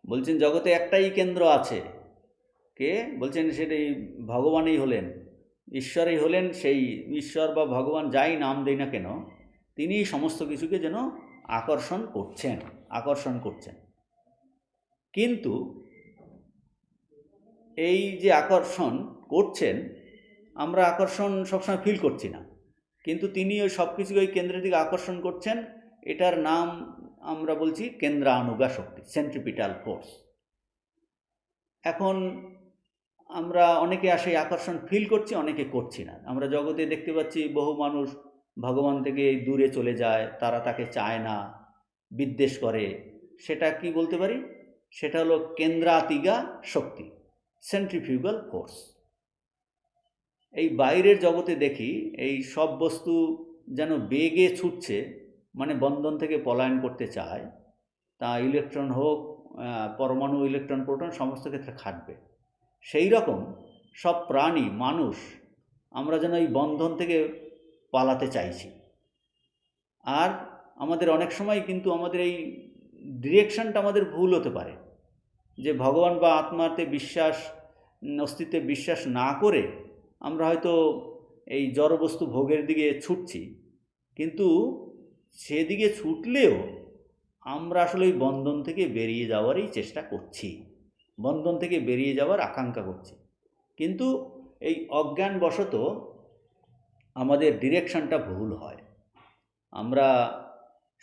বলছেন জগতে একটাই কেন্দ্র আছে। কে? বলছেন সেটাই ভগবানই হলেন, ঈশ্বরই হলেন। সেই ঈশ্বর বা ভগবান যাই নাম দেই না কেন, তিনি সমস্ত কিছুকে যেন আকর্ষণ করছেন। আকর্ষণ করছেন। কিন্তু এই যে আকর্ষণ করছেন, আমরা আকর্ষণ সবসময় ফিল করছি না, কিন্তু তিনি ওই সব কিছুকে ওই কেন্দ্রের দিকে আকর্ষণ করছেন। এটার নাম আমরা বলছি কেন্দ্রানুগা শক্তি, সেন্ট্রিপিটাল ফোর্স। এখন আমরা অনেকে আসে আকর্ষণ ফিল করছি, অনেকে করছি না। আমরা জগতে দেখতে পাচ্ছি বহু মানুষ ভগবান থেকে দূরে চলে যায়, তারা তাকে চায় না, বিদ্বেষ করে। সেটা কি বলতে পারি? সেটা হলো কেন্দ্রাতিগা শক্তি, সেন্ট্রিফিউগাল ফোর্স। এই বাইরের জগতে দেখি এই সব বস্তু যেন বেগে ছুটছে, মানে বন্ধন থেকে পলায়ন করতে চায়। তা ইলেকট্রন হোক, পরমাণু, ইলেকট্রন, প্রোটন, সমস্ত ক্ষেত্রে খাটবে। সেই রকম সব প্রাণী, মানুষ, আমরা যেন এই বন্ধন থেকে পালাতে চাইছি। আর আমাদের অনেক সময় কিন্তু আমাদের এই ডিরেকশনটা আমাদের ভুল হতে পারে, যে ভগবান বা আত্মাতে বিশ্বাস, অস্তিত্বে বিশ্বাস না করে আমরা হয়তো এই জড়বস্তু ভোগের দিকে ছুটছি। কিন্তু সেদিকে ছুটলেও আমরা আসলে এই বন্ধন থেকে বেরিয়ে যাওয়ারই চেষ্টা করছি, বন্ধন থেকে বেরিয়ে যাওয়ার আকাঙ্ক্ষা করছি। কিন্তু এই অজ্ঞানবশত আমাদের ডিরেকশনটা ভুল হয়। আমরা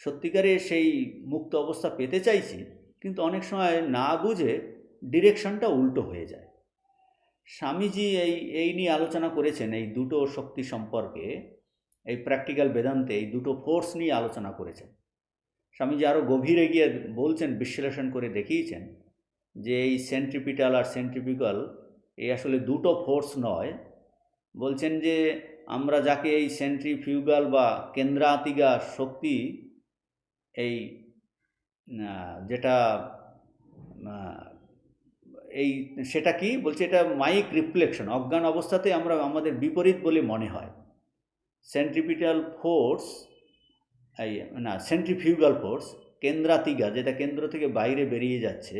সত্যিকারে সেই মুক্ত অবস্থা পেতে চাইছি, কিন্তু অনেক সময় না বুঝে ডিরেকশনটা উল্টো হয়ে যায়। স্বামীজি এই নিয়ে আলোচনা করেছেন, এই দুটো শক্তি সম্পর্কে। এই প্র্যাকটিক্যাল বেদান্তে এই দুটো ফোর্স নিয়ে আলোচনা করেছেন। স্বামীজি আরও গভীরে গিয়ে বলছেন, বিশ্লেষণ করে দেখিয়েছেন যে এই সেন্ট্রিপিটাল আর সেন্ট্রিফিউগাল এই আসলে দুটো ফোর্স নয়। বলছেন যে আমরা যাকে এই সেন্ট্রিফিউগাল বা কেন্দ্রাতিগা শক্তি, এই যেটা এই সেটা কি বলছে, এটা মাইক রিফ্লেকশন, অজ্ঞান অবস্থাতে আমরা আমাদের বিপরীত বলে মনে হয়। সেন্ট্রিপিটাল ফোর্স, এই সেন্ট্রিফিউগাল ফোর্স, কেন্দ্রাতিগা, যেটা কেন্দ্র থেকে বাইরে বেরিয়ে যাচ্ছে,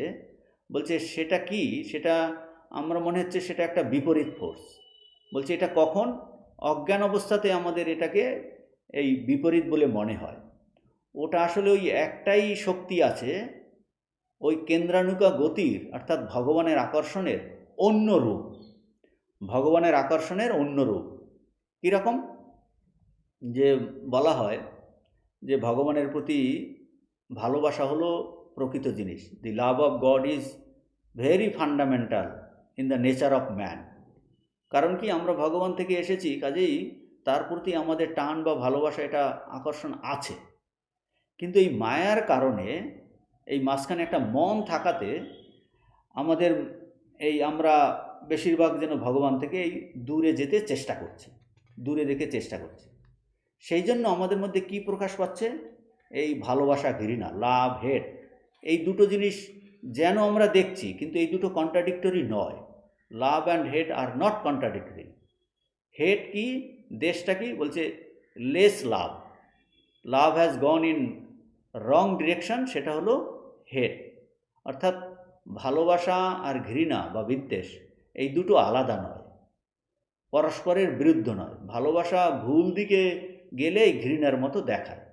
বলছে সেটা কি, সেটা আমরা মনে হচ্ছে সেটা একটা বিপরীত ফোর্স। বলছে এটা কখন? অজ্ঞান অবস্থাতে আমাদের এটাকে এই বিপরীত বলে মনে হয়। ওটা আসলে ওই একটাই শক্তি আছে, ওই কেন্দ্রানুগা গতির, অর্থাৎ ভগবানের আকর্ষণের অন্য রূপ। ভগবানের আকর্ষণের অন্য রূপ কীরকম? যে বলা হয় যে ভগবানের প্রতি ভালোবাসা হলো প্রকৃত জিনিস। The love of God is very fundamental in the nature of man. কারণ কি, আমরা ভগবান থেকে এসেছি, কাজেই তার প্রতি আমাদের টান বা ভালোবাসা, এটা আকর্ষণ আছে। কিন্তু এই মায়ার কারণে, এই মাঝখানে একটা মন থাকাতে আমাদের আমরা বেশিরভাগ যেন ভগবান থেকে এই দূরে যেতে চেষ্টা করছি, দূরে দেখে চেষ্টা করছি। সেই জন্য আমাদের মধ্যে কি প্রকাশ পাচ্ছে? এই ভালোবাসা, ঘৃণা, লাভ, হেট, এই দুটো জিনিস যেন আমরা দেখছি, কিন্তু এই দুটো কন্ট্রাডিক্টরি নয়। Love and hate are not contradictory. Hate কি, দেশটা কি বলছে? Less love, love has gone in wrong direction, সেটা হলো হেট। অর্থাৎ ভালোবাসা আর ঘৃণা বা বিদ্বেষ এই দুটো আলাদা নয়, পরস্পরের বিরুদ্ধ নয়। ভালোবাসা ভুল দিকে গেলেই ঘৃণার মতো দেখায়।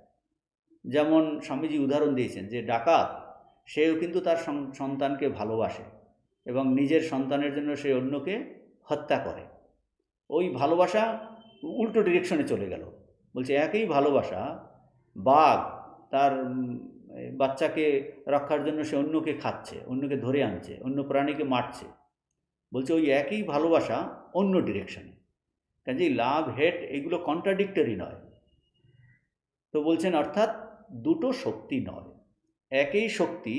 যেমন স্বামীজি উদাহরণ দিয়েছেন যে ডাকাত, সেও কিন্তু তার সন্তানকে ভালোবাসে এবং নিজের সন্তানের জন্য সে অন্যকে হত্যা করে। ওই ভালোবাসা উল্টো ডিরেকশনে চলে গেল। বলছে একই ভালোবাসা, বাঘ তার বাচ্চাকে রক্ষার জন্য সে অন্যকে খাচ্ছে, অন্যকে ধরে আনছে, অন্য প্রাণীকে মারছে। বলছে ওই একই ভালোবাসা অন্য ডিরেকশনে। কাজেই লাভ, হেট এগুলো কন্ট্রাডিক্টরি নয়। তো বলছেন অর্থাৎ দুটো শক্তি নয়, একই শক্তি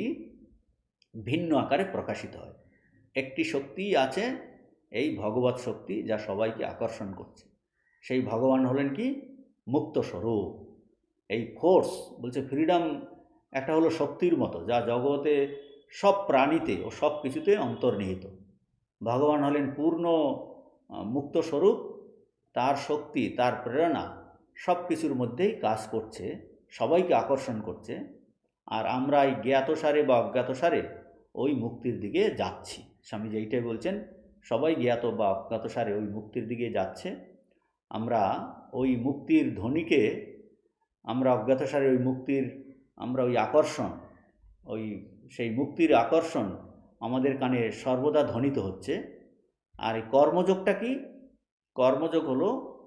ভিন্ন আকারে প্রকাশিত হয়। একটি শক্তি আছে, এই ভগবৎ শক্তি, যা সবাইকে আকর্ষণ করছে। সেই ভগবান হলেন কি? মুক্ত স্বরূপ। এই ফোর্স বলছে ফ্রিডম একটা হলো শক্তির মতো, যা জগতে সব প্রাণীতে ও সব কিছুতে অন্তর্নিহিত। ভগবান হলেন পূর্ণ মুক্ত স্বরূপ। তার শক্তি, তার প্রেরণা সব কিছুর মধ্যেই কাজ করছে, সবাইকে আকর্ষণ করছে। আর আমরা এই জ্ঞাতসারে বা অজ্ঞাতসারে ওই মুক্তির দিকে যাচ্ছি। স্বামীজি এইটাই বলছেন, সবাই জ্ঞাত বা অজ্ঞাতসারে ওই মুক্তির দিকে যাচ্ছে। আমরা ওই মুক্তির ধ্বনিকে, আমরা অজ্ঞাতসারে ওই মুক্তির, আমরা ওই আকর্ষণ, ওই সেই মুক্তির আকর্ষণ আমাদের কানে সর্বদা ধ্বনিত হচ্ছে। আর এই কর্মযোগটা কি? কর্মযোগ হলো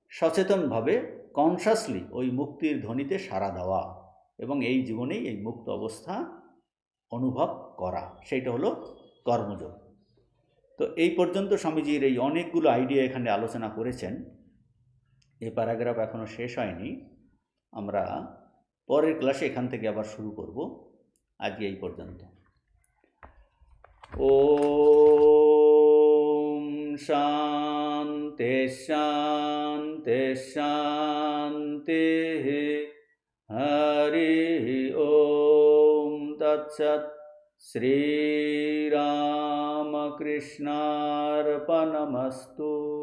সচেতনভাবে, কনসাসলি ওই মুক্তির ধ্বনিতে সাড়া দেওয়া এবং এই জীবনেই এই মুক্ত অবস্থা অনুভব করা, সেইটা হলো কর্মযোগ। তো এই পর্যন্ত স্বামীজির এই অনেকগুলো আইডিয়া এখানে আলোচনা করেছেন। এই প্যারাগ্রাফ এখনও শেষ হয়নি, আমরা পরের ক্লাসে এখান থেকে আবার শুরু করব। আজকে এই পর্যন্ত। ওম শান্তি শান্তি শান্তি। হরি ওম তৎসৎ। শ্রীরামকৃষ্ণার্পণমস্তু।